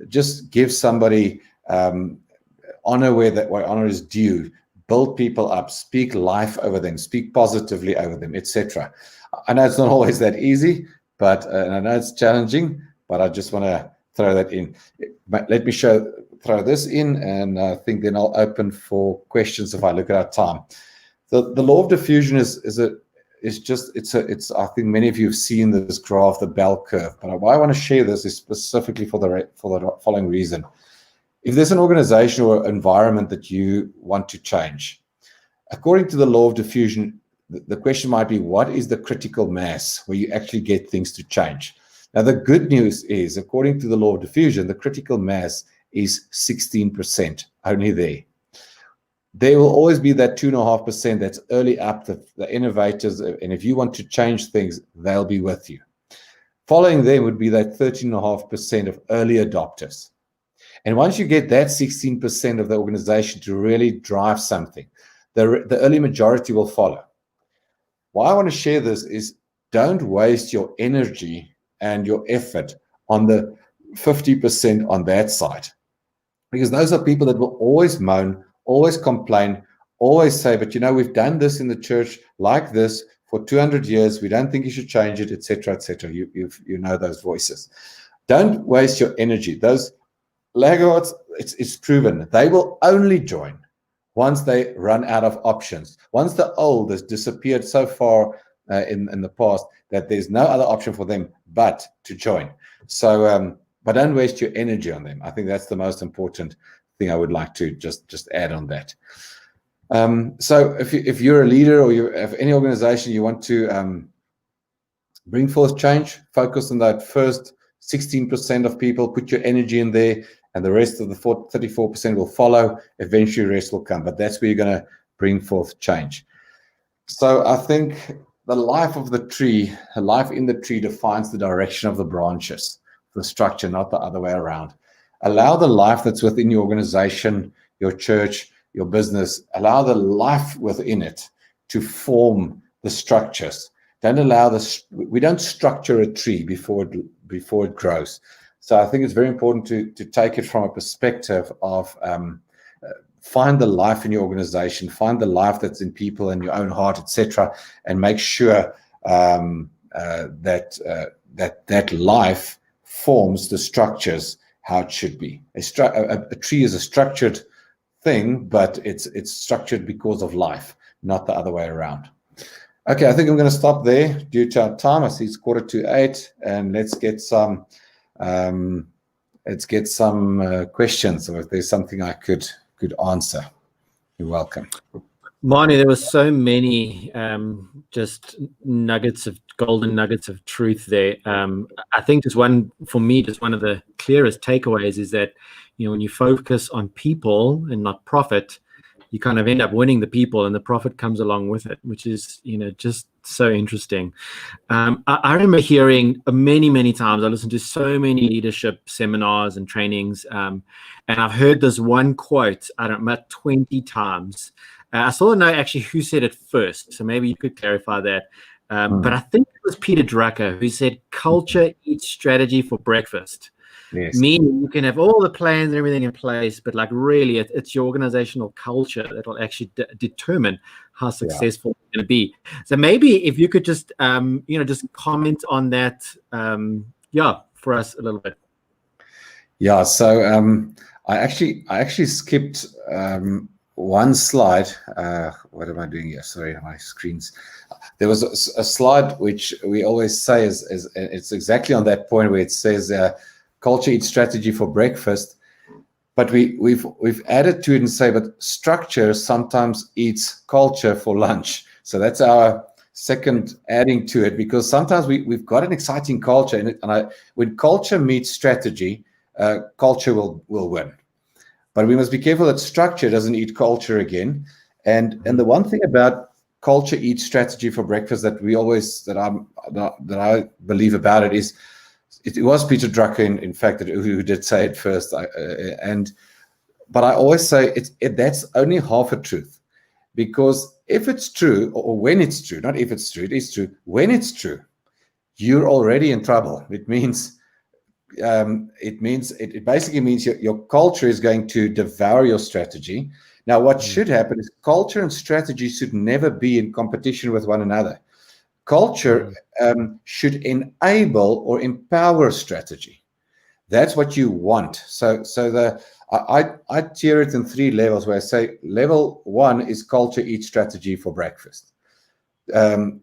Just give somebody honor where honor is due. Build people up, speak life over them, speak positively over them, etc. I know it's not always that easy, but and I know it's challenging, but I just want to throw that in. But let me throw this in, and I think then I'll open for questions if I look at our time. The law of diffusion is I think many of you have seen this graph, the bell curve. But why I want to share this is specifically for the following reason. If there's an organization or environment that you want to change, according to the law of diffusion, the question might be, what is the critical mass where you actually get things to change? Now, the good news is, according to the law of diffusion, the critical mass is 16%, only there. There will always be that 2.5% that's early up, the innovators, and if you want to change things, they'll be with you. Following them would be that 13.5% of early adopters. And once you get that 16% of the organization to really drive something, the early majority will follow. Why I want to share this is, don't waste your energy and your effort on the 50% on that side. Because those are people that will always moan, always complain, always say, but we've done this in the church like this for 200 years. We don't think you should change it, etc., etc. You know those voices. Don't waste your energy. Those laggards, it's proven, they will only join once they run out of options. Once the old has disappeared so far in the past that there's no other option for them but to join. So, but don't waste your energy on them. I think that's the most important thing I would like to just add on that. So if you're a leader or you have any organization you want to bring forth change, focus on that first 16% of people, put your energy in there, and the rest of the 34% will follow. Eventually, the rest will come. But that's where you're going to bring forth change. So I think the life of the tree, the life in the tree defines the direction of the branches, the structure, not the other way around. Allow the life that's within your organization, your church, your business, allow the life within it to form the structures. Don't allow we don't structure a tree before it grows. So I think it's very important to take it from a perspective of find the life in your organization, find the life that's in people and your own heart, etc., and make sure that life forms the structures how it should be. A tree is a structured thing, but it's structured because of life, not the other way around. Okay, I think I'm going to stop there due to our time. I see it's 7:45, and let's get some questions, or if there's something I could answer. You're welcome. Manu, there were so many just golden nuggets of truth there. I think just one of the clearest takeaways is that, when you focus on people and not profit, you kind of end up winning the people and the profit comes along with it, which is, just so interesting. I remember hearing many times, I listened to so many leadership seminars and trainings, and I've heard this one quote, I don't know, about 20 times. I still don't know actually who said it first, so maybe you could clarify that. But I think it was Peter Drucker who said, culture eats strategy for breakfast. Yes. Meaning you can have all the plans and everything in place, but really it's your organizational culture that will actually determine how successful you're going to be. So maybe if you could just, just comment on that, for us a little bit? Yeah, so I actually skipped one slide. What am I doing here? Sorry, my screens. There was a slide which we always say is it's exactly on that point where it says culture eats strategy for breakfast, but we've added to it and say, but structure sometimes eats culture for lunch. So that's our second adding to it, because sometimes we've got an exciting culture, and when culture meets strategy, culture will win. But we must be careful that structure doesn't eat culture again. And the one thing about culture eats strategy for breakfast that I believe about it is, it was Peter Drucker, in fact, who did say it first. But I always say that's only half a truth, because if it's true, or when it's true, not if it's true, it is true. When it's true, you're already in trouble. It basically means your culture is going to devour your strategy. Now, what should happen is culture and strategy should never be in competition with one another. Culture should enable or empower strategy. That's what you want. So I tier it in 3 levels, where I say level 1 is culture eats strategy for breakfast. Level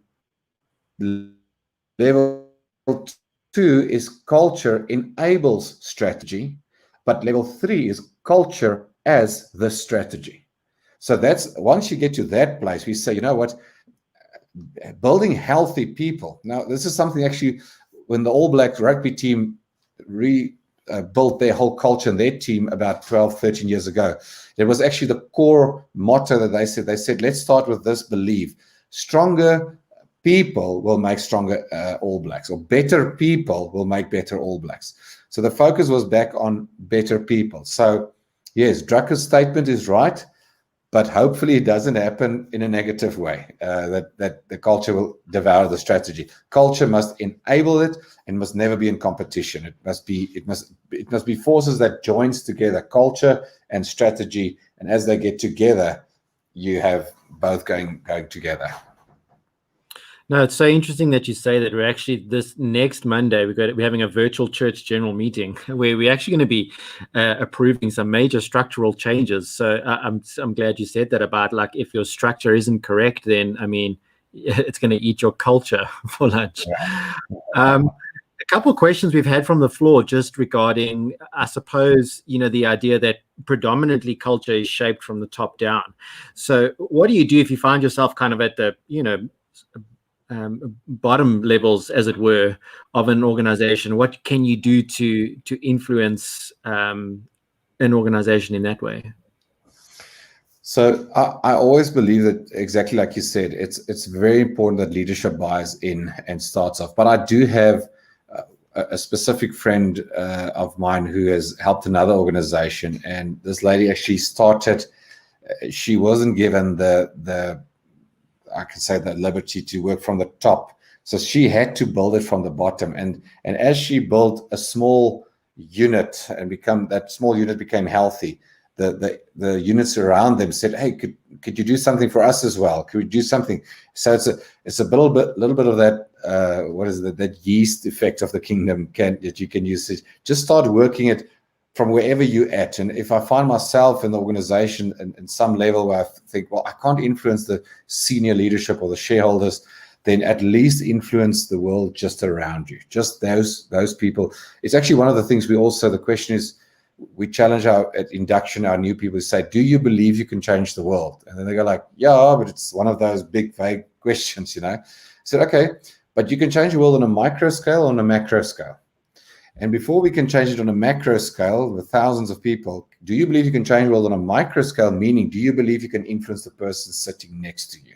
2 is culture enables strategy, but level 3 is culture as the strategy. So that's, once you get to that place, we say, you know what, building healthy people. Now, this is something actually, when the All Black rugby team built their whole culture and their team about 12, 13 years ago, it was actually the core motto that they said, let's start with this belief: stronger people will make stronger All Blacks, or better people will make better All Blacks. So the focus was back on better people. So yes, Drucker's statement is right, but hopefully it doesn't happen in a negative way, that the culture will devour the strategy. Culture must enable it and must never be in competition. It must be forces that joins together, culture and strategy, and as they get together, you have both going together. No, it's so interesting that you say that. We're actually, this next Monday, we're having a virtual church general meeting where we're actually going to be approving some major structural changes. So I'm glad you said that about, like, if your structure isn't correct, then I mean, it's going to eat your culture for lunch. A couple of questions we've had from the floor just regarding, I suppose, the idea that predominantly culture is shaped from the top down. So what do you do if you find yourself kind of at the, bottom levels, as it were, of an organization? What can you do to influence an organization in that way? So I always believe that, exactly like you said, it's very important that leadership buys in and starts off. But I do have a specific friend of mine who has helped another organization, and this lady actually started. She wasn't given the I can say the liberty to work from the top. So she had to build it from the bottom. And as she built a small unit and that small unit became healthy, the units around them said, hey, could you do something for us as well? Could we do something? So it's a little bit of that, that yeast effect of the kingdom that you can use. Just start working it from wherever you're at. And if I find myself in the organization in some level where I think, well, I can't influence the senior leadership or the shareholders, then at least influence the world just around you, just those people. It's actually one of the things the question is, we challenge at induction, our new people say, do you believe you can change the world? And then they go like, yeah, but it's one of those big, vague questions, I said, okay, but you can change the world on a micro scale or on a macro scale. And before we can change it on a macro scale with thousands of people, do you believe you can change the world on a micro scale? Meaning, do you believe you can influence the person sitting next to you?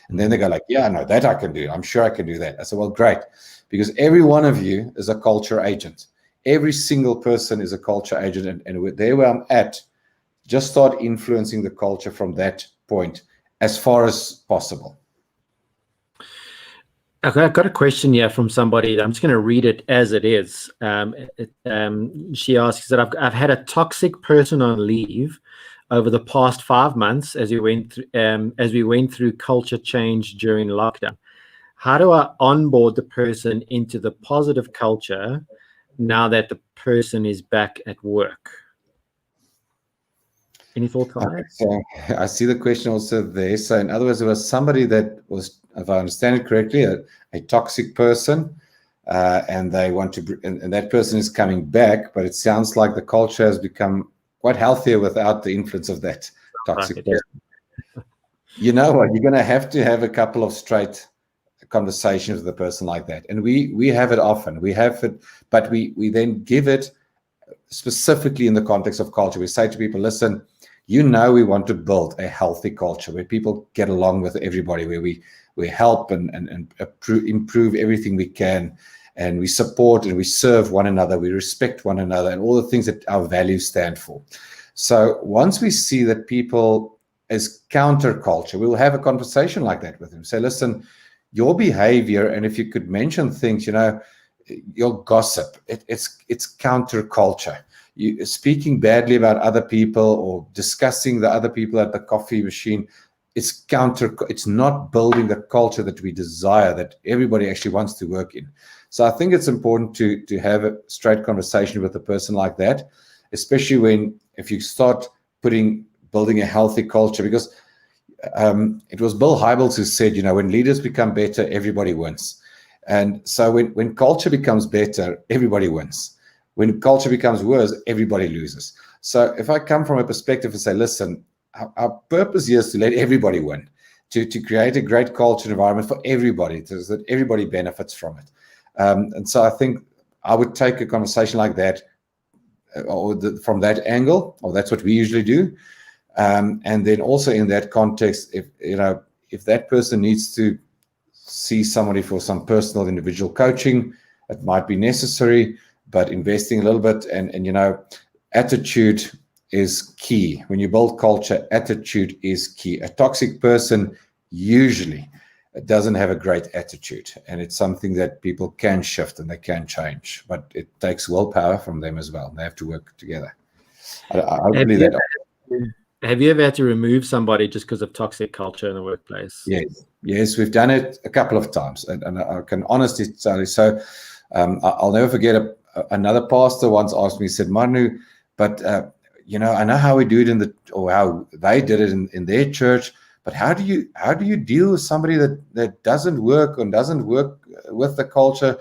And then they go like, yeah, no, that I can do. I'm sure I can do that. I said, well, great. Because every one of you is a culture agent. Every single person is a culture agent. And there where I'm at, just start influencing the culture from that point as far as possible. Okay, I've got a question here from somebody. I'm just going to read it as it is. She asks that I've had a toxic person on leave over the past 5 months as we went through culture change during lockdown. How do I onboard the person into the positive culture now that the person is back at work? Any thoughts on that? So I see the question also there. So in other words, there was somebody that was, if I understand it correctly, a toxic person, and they want to, and that person is coming back, but it sounds like the culture has become quite healthier without the influence of that toxic person. Yeah. You know what? You're going to have a couple of straight conversations with a person like that, and we have it often. We have it, but we then give it specifically in the context of culture. We say to people, listen, we want to build a healthy culture where people get along with everybody, where we help and improve everything we can, and we support and we serve one another, we respect one another, and all the things that our values stand for. So once we see that people as counterculture, we will have a conversation like that with them. Say, listen, your behavior, and if you could mention things, your gossip, it's counterculture. You speaking badly about other people or discussing the other people at the coffee machine, it's not building the culture that we desire, that everybody actually wants to work in. So I think it's important to have a straight conversation with a person like that, especially if you start building a healthy culture, because it was Bill Hybels who said, when leaders become better, everybody wins. And so when culture becomes better, everybody wins. When culture becomes worse, everybody loses. So if I come from a perspective and say, listen, our purpose here is to let everybody win, to create a great culture environment for everybody, so that everybody benefits from it. And so I think I would take a conversation like that, from that angle, or that's what we usually do. And then also in that context, if that person needs to see somebody for some personal individual coaching, it might be necessary, but investing a little bit, and attitude is key. When you build culture, attitude is key. A toxic person usually doesn't have a great attitude, and it's something that people can shift and they can change, but it takes willpower from them as well. They have to work together. Have you ever had to remove somebody just because of toxic culture in the workplace? Yes, we've done it a couple of times, and I can honestly tell you. So I'll never forget another pastor once asked me, he said, Manu, but I know how we do it or how they did it in their church, but how do you deal with somebody that doesn't work and doesn't work with the culture?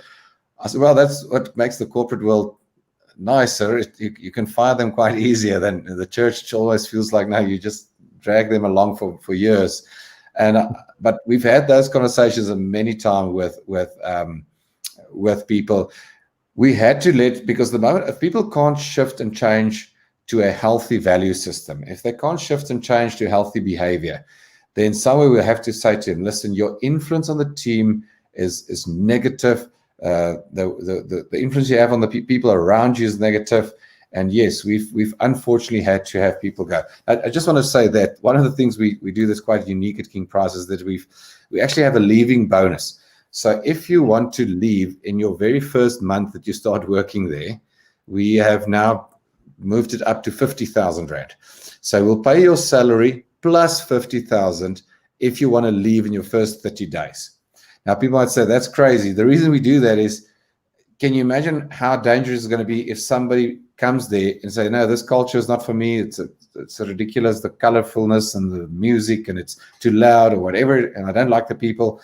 I said, well, that's what makes the corporate world nicer. You can fire them quite easier than the church. It always feels like, no, you just drag them along for years. But we've had those conversations many times with people. We had to because the moment, if people can't shift and change to a healthy value system, if they can't shift and change to healthy behavior, then somewhere we have to say to them, listen, your influence on the team is negative. The influence you have on the people around you is negative. And yes, we've unfortunately had to have people go. I just want to say that one of the things we do that's quite unique at King Price is that we actually have a leaving bonus. So if you want to leave in your very first month that you start working there, we have now moved it up to 50,000 Rand. So we'll pay your salary plus 50,000 if you want to leave in your first 30 days. Now, people might say, that's crazy. The reason we do that is, can you imagine how dangerous it's going to be if somebody comes there and say, no, this culture is not for me. It's ridiculous, the colorfulness and the music, and it's too loud or whatever, and I don't like the people.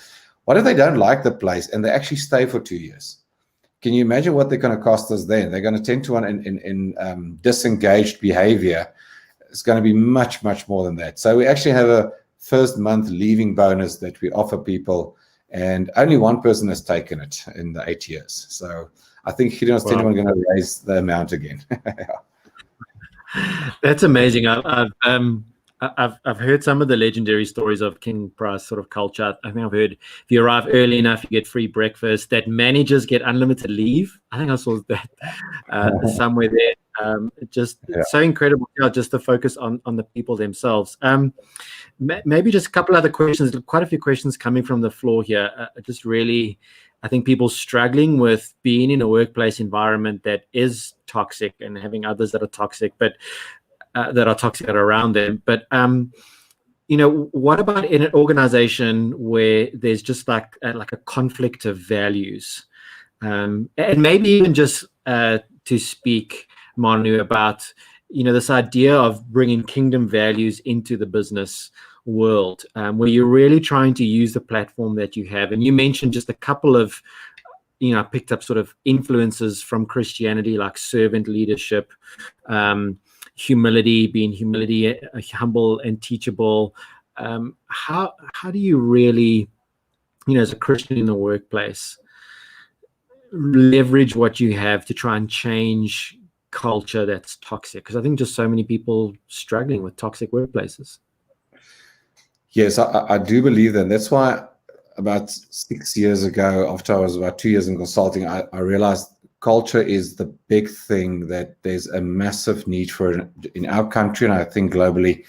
What if they don't like the place and they actually stay for 2 years? Can you imagine what they're going to cost us then? They're going to tend to in disengaged behavior. It's going to be much, much more than that. So we actually have a first month leaving bonus that we offer people, and only one person has taken it in the 8 years. So I think Gideon's going to raise the amount again. That's amazing. I've heard some of the legendary stories of King Price sort of culture. I think I've heard if you arrive early enough, you get free breakfast, that managers get unlimited leave. I think I saw that somewhere there. It's so incredible, just to focus on the people themselves. Maybe just a couple other questions, quite a few questions coming from the floor here. Just really, I think people struggling with being in a workplace environment that is toxic and having others that are toxic, but that are toxic around them. But what about in an organization where there's just like a conflict of values, and maybe even just to speak, Manu, about this idea of bringing kingdom values into the business world, where you're really trying to use the platform that you have. And you mentioned just a couple of, picked up sort of influences from Christianity, like servant leadership, humility, being humble and teachable. How do you really, as a Christian in the workplace, leverage what you have to try and change culture that's toxic? Because I think just so many people struggling with toxic workplaces. Yes, I do believe that. That's why about 6 years ago, after I was about 2 years in consulting, I realized culture is the big thing that there's a massive need for in our country, and I think globally,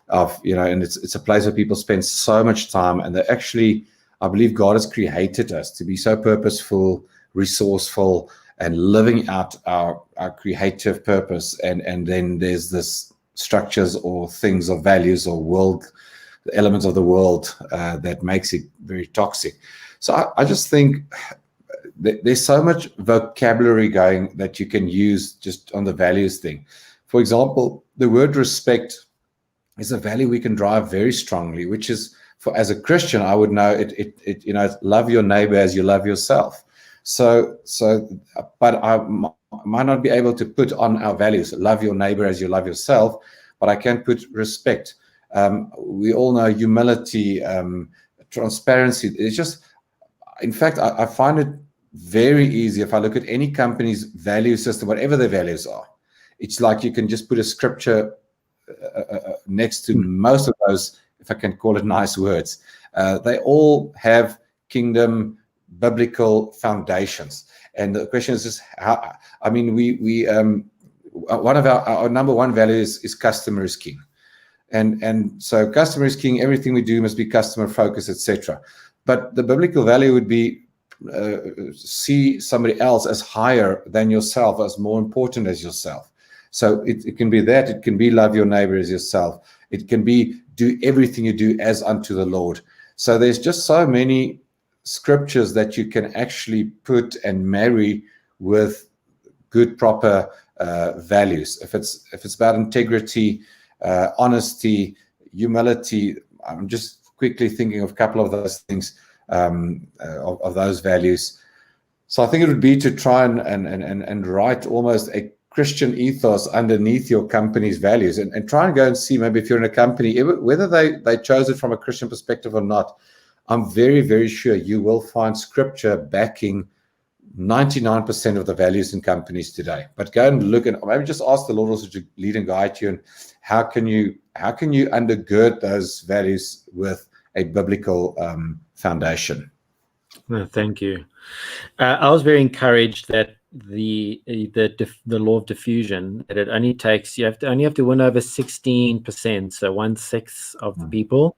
and it's a place where people spend so much time, and they actually, I believe God has created us to be so purposeful, resourceful, and living out our creative purpose. And then there's this structures or things or values or world, the elements of the world that makes it very toxic. So I just think there's so much vocabulary going that you can use just on the values thing. For example, the word respect is a value we can drive very strongly, which is, as a Christian, I would know it love your neighbor as you love yourself. So, but I might not be able to put on our values, love your neighbor as you love yourself, but I can put respect. We all know humility, transparency. It's just, in fact, I find it very easy if I look at any company's value system, whatever their values are. It's like you can just put a scripture next to most of those, if I can call it nice words. They all have kingdom, biblical foundations. And the question is just how, I mean, one of our number one values is customer is king. And so customer is king, everything we do must be customer focused, etc. But the biblical value would be see somebody else as higher than yourself, as more important as yourself. So it can be that, it can be love your neighbor as yourself. It can be do everything you do as unto the Lord. So there's just so many scriptures that you can actually put and marry with good, proper values. If it's about integrity, honesty, humility, I'm just quickly thinking of a couple of those things, of those values. So I think it would be to try and write almost a Christian ethos underneath your company's values, and try and go and see, maybe if you're in a company, whether they chose it from a Christian perspective or not, I'm very, very sure you will find scripture backing 99% of the values in companies today. But go and look, and maybe just ask the Lord also to lead and guide you, and how can you undergird those values with a biblical foundation. No, thank you. I was very encouraged that the law of diffusion, that it only takes, you only have to win over 16%, so 1/6 of the people.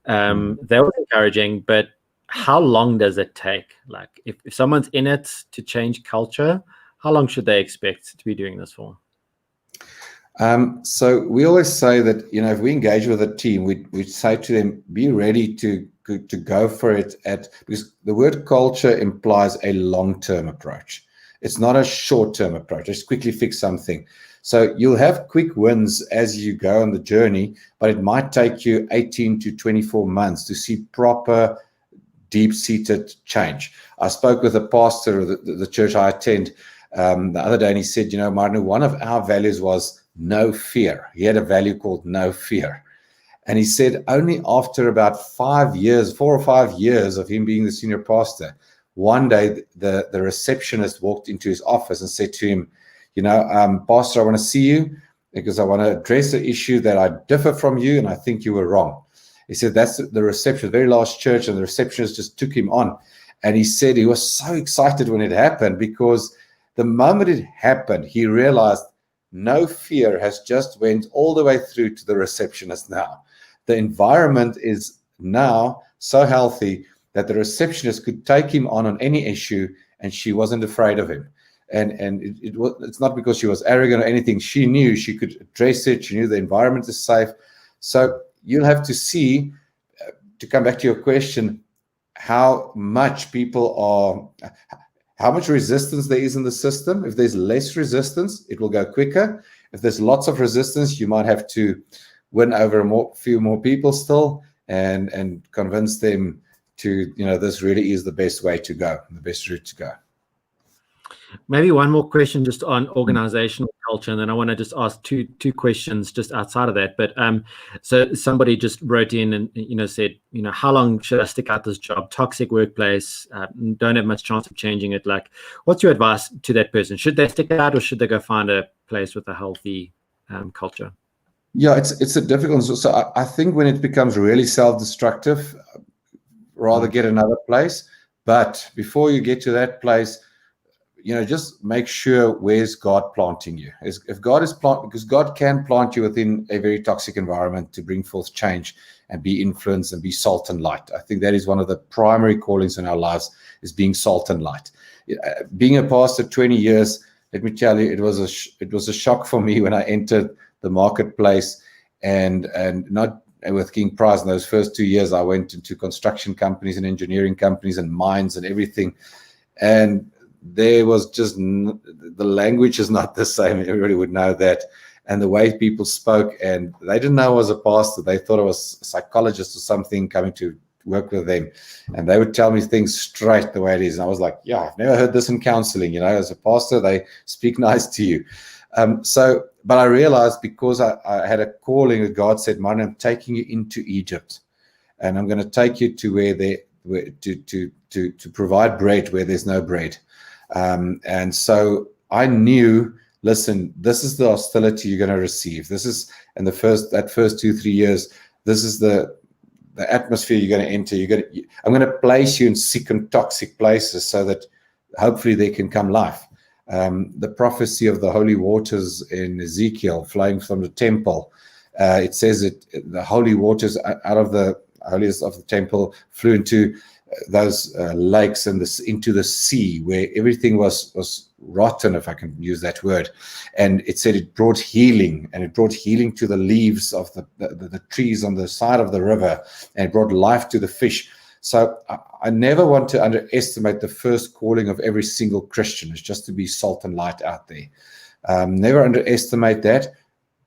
That was encouraging, but how long does it take? Like, if someone's in it to change culture, how long should they expect to be doing this for? So we always say that, if we engage with a team, we say to them, be ready to go for it, because the word culture implies a long-term approach. It's not a short-term approach. Just quickly fix something. So you'll have quick wins as you go on the journey, but it might take you 18 to 24 months to see proper, deep-seated change. I spoke with a pastor of the church I attend the other day, and he said, Marno, one of our values was no fear. He had a value called no fear. And he said only after about 4 or 5 years of him being the senior pastor, one day the receptionist walked into his office and said to him, Pastor, I want to see you because I want to address the issue that I differ from you, and I think you were wrong. He said that's the reception, very large church, and the receptionist just took him on. And he said he was so excited when it happened, because the moment it happened, he realized no fear has just went all the way through to the receptionist now. The environment is now so healthy that the receptionist could take him on any issue, and she wasn't afraid of him. And it's not because she was arrogant or anything. She knew she could address it. She knew the environment is safe. So you'll have to see, to come back to your question, how how much resistance there is in the system. If there's less resistance, it will go quicker. If there's lots of resistance, you might have to win over a few more people still and convince them to, this really is the best way to go, the best route to go. Maybe one more question just on organizational culture, and then I want to just ask two questions just outside of that. But so somebody just wrote in and said, how long should I stick out this job? Toxic workplace, don't have much chance of changing it. Like, what's your advice to that person? Should they stick it out, or should they go find a place with a healthy culture? Yeah, it's a difficult. So I think when it becomes really self-destructive, rather get another place. But before you get to that place, just make sure where's God planting you. If God is because God can plant you within a very toxic environment to bring forth change and be influence and be salt and light. I think that is one of the primary callings in our lives, is being salt and light. Being a pastor 20 years, let me tell you, it was a shock for me when I entered the marketplace and not with King Prize. In those first 2 years, I went into construction companies and engineering companies and mines and everything. And there was just, the language is not the same. Everybody would know that. And the way people spoke, and they didn't know I was a pastor. They thought I was a psychologist or something coming to work with them. And they would tell me things straight the way it is. And I was like, yeah, I've never heard this in counseling. As a pastor, they speak nice to you. But I realized, because I had a calling that God said, Marno, I'm taking you into Egypt, and I'm going to take you to to provide bread where there's no bread. And so I knew, listen, this is the hostility you're going to receive. This is, in that first 2-3 years, this is the atmosphere you're going to enter. I'm going to place you in sick and toxic places so that hopefully there can come life. The prophecy of the holy waters in Ezekiel flowing from the temple, it says that the holy waters out of the holiest of the temple flew into those lakes and into the sea, where everything was rotten, if I can use that word. And it said it brought healing, and it brought healing to the leaves of the trees on the side of the river, and it brought life to the fish. So I never want to underestimate the first calling of every single Christian. It's just to be salt and light out there. Never underestimate that.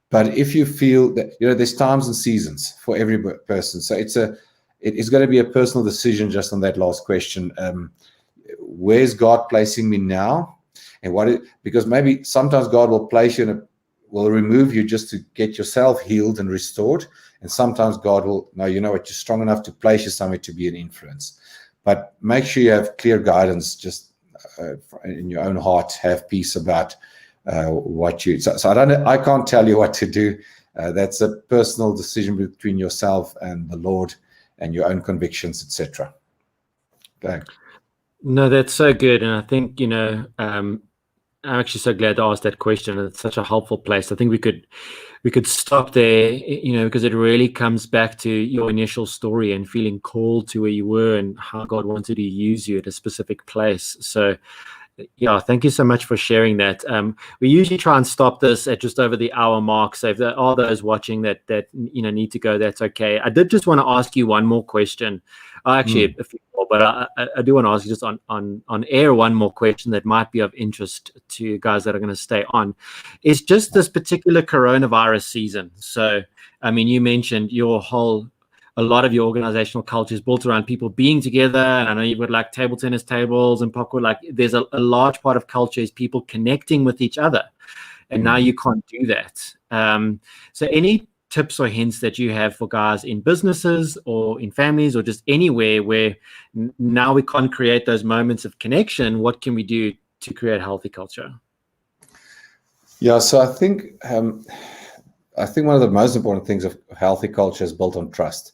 But if you feel that, there's times and seasons for every person. So it's going to be a personal decision just on that last question. Where's God placing me now? And because maybe sometimes God will place you will remove you just to get yourself healed and restored. And sometimes God will, no, you're strong enough to place you somewhere to be an influence. But make sure you have clear guidance, just in your own heart, have peace about what you. So I can't tell you what to do. That's a personal decision between yourself and the Lord, and your own convictions, etc. Okay. No, that's so good. And I think, I'm actually so glad to ask that question. It's such a helpful place. I think we could stop there, because it really comes back to your initial story and feeling called to where you were and how God wanted to use you at a specific place. So, yeah, thank you so much for sharing that. We usually try and stop this at just over the hour mark. So if there are those watching that need to go, that's okay. I did just want to ask you one more question. Actually, a few more, but I do want to ask you just on air one more question that might be of interest to you guys that are going to stay on. It's just this particular coronavirus season. So, I mean, you mentioned a lot of your organizational culture is built around people being together. And I know you've got like table tennis tables and popcorn. Like, there's a large part of culture is people connecting with each other. And now you can't do that. So any tips or hints that you have for guys in businesses or in families or just anywhere where now we can't create those moments of connection? What can we do to create healthy culture? Yeah, so I think one of the most important things of healthy culture is built on trust.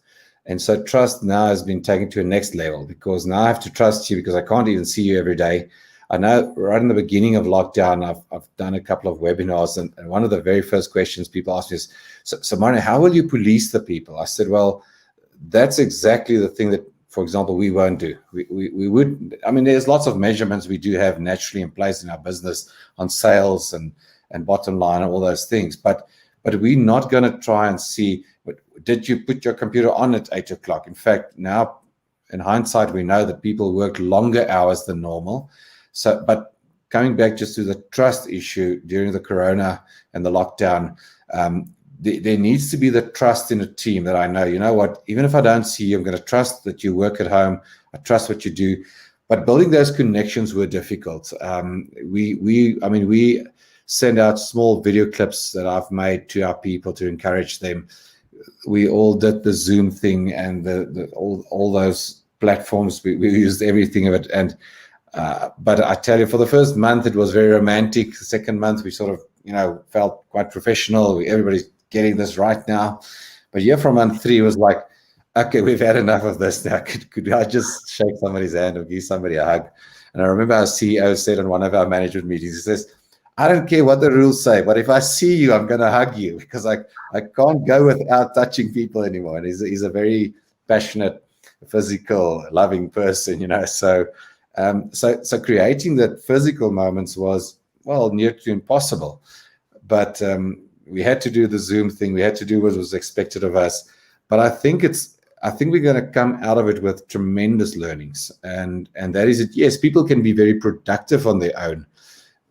And so trust now has been taken to a next level, because now I have to trust you because I can't even see you every day. I know right in the beginning of lockdown, I've done a couple of webinars, and one of the very first questions people ask me is, so Marno, how will you police the people? I said, well, that's exactly the thing that, for example, we won't do. We would, I mean, there's lots of measurements we do have naturally in place in our business on sales and bottom line and all those things. But we're not going to try and see, did you put your computer on at 8 o'clock? In fact, now in hindsight, we know that people work longer hours than normal. So, but coming back just to the trust issue during the corona and the lockdown, there needs to be the trust in a team that I know, you know what, even if I don't see you, I'm going to trust that you work at home. I trust what you do. But building those connections were difficult. We send out small video clips that I've made to our people to encourage them. We all did the Zoom thing and all those platforms. We used everything of it. And but I tell you, for the first month, it was very romantic. The second month, we sort of, felt quite professional. Everybody's getting this right now. But yeah, from month 3, it was like, okay, we've had enough of this now. Could I just shake somebody's hand or give somebody a hug? And I remember our CEO said on one of our management meetings, he says, I don't care what the rules say, but if I see you, I'm going to hug you, because I can't go without touching people anymore. And he's a very passionate, physical, loving person, So creating that physical moments was, well, near to impossible. But we had to do the Zoom thing. We had to do what was expected of us. But I think we're going to come out of it with tremendous learnings. And that is it. Yes, people can be very productive on their own,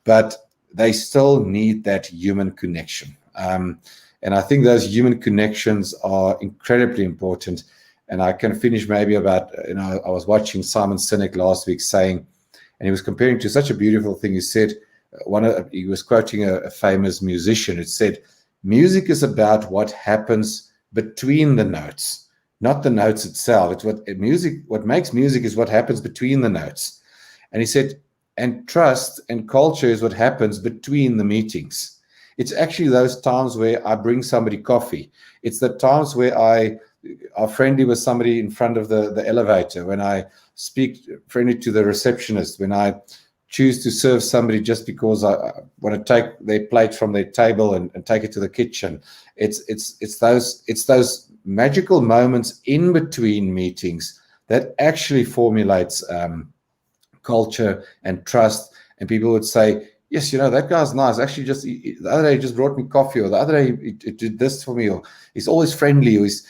but they still need that human connection. And I think those human connections are incredibly important. And I can finish maybe about, I was watching Simon Sinek last week saying, and he was comparing to such a beautiful thing. He said, he was quoting a famous musician who said, music is about what happens between the notes, not the notes itself. It's what makes music is what happens between the notes. And he said, and trust and culture is what happens between the meetings. It's actually those times where I bring somebody coffee. It's the times where I are friendly with somebody in front of the elevator, when I speak friendly to the receptionist, when I choose to serve somebody just because I want to take their plate from their table and take it to the kitchen. It's those magical moments in between meetings that actually formulates culture and trust. And people would say, yes, that guy's nice. Actually, just the other day he just brought me coffee, or the other day he did this for me, or he's always friendly, or he's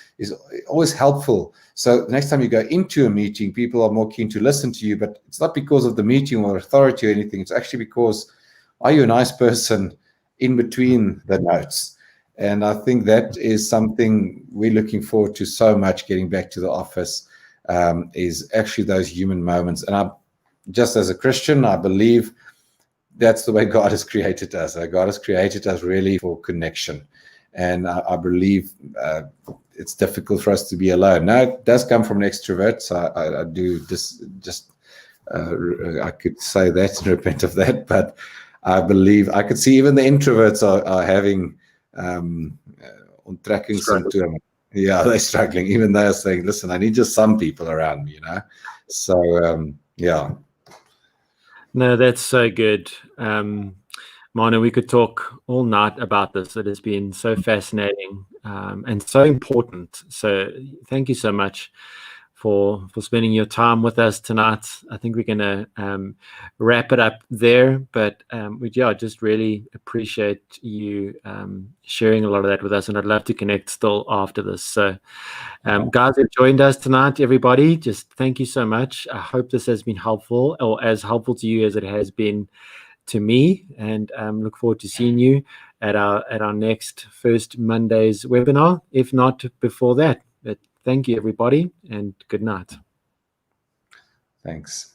always helpful. So the next time you go into a meeting, people are more keen to listen to you, but it's not because of the meeting or authority or anything. It's actually because, are you a nice person in between the notes? And I think that is something we're looking forward to so much, getting back to the office, is actually those human moments. And just as a Christian, I believe that's the way God has created us. God has created us really for connection. And I believe it's difficult for us to be alone. Now, it does come from an extrovert, so I do this, I could say that and repent of that, but I believe I could see even the introverts are having onttrekkingssymptomen. Yeah, they're struggling. Even they're saying, listen, I need just some people around me, So, yeah. No, that's so good. Marno, we could talk all night about this. It has been so fascinating and so important. So thank you so much for spending your time with us tonight. I think we're going to wrap it up there, but we just really appreciate you sharing a lot of that with us, and I'd love to connect still after this. So guys who've joined us tonight, everybody, just thank you so much. I hope this has been helpful, or as helpful to you as it has been to me, and look forward to seeing you at our next First Monday's webinar, if not before that. But thank you, everybody, and good night. Thanks.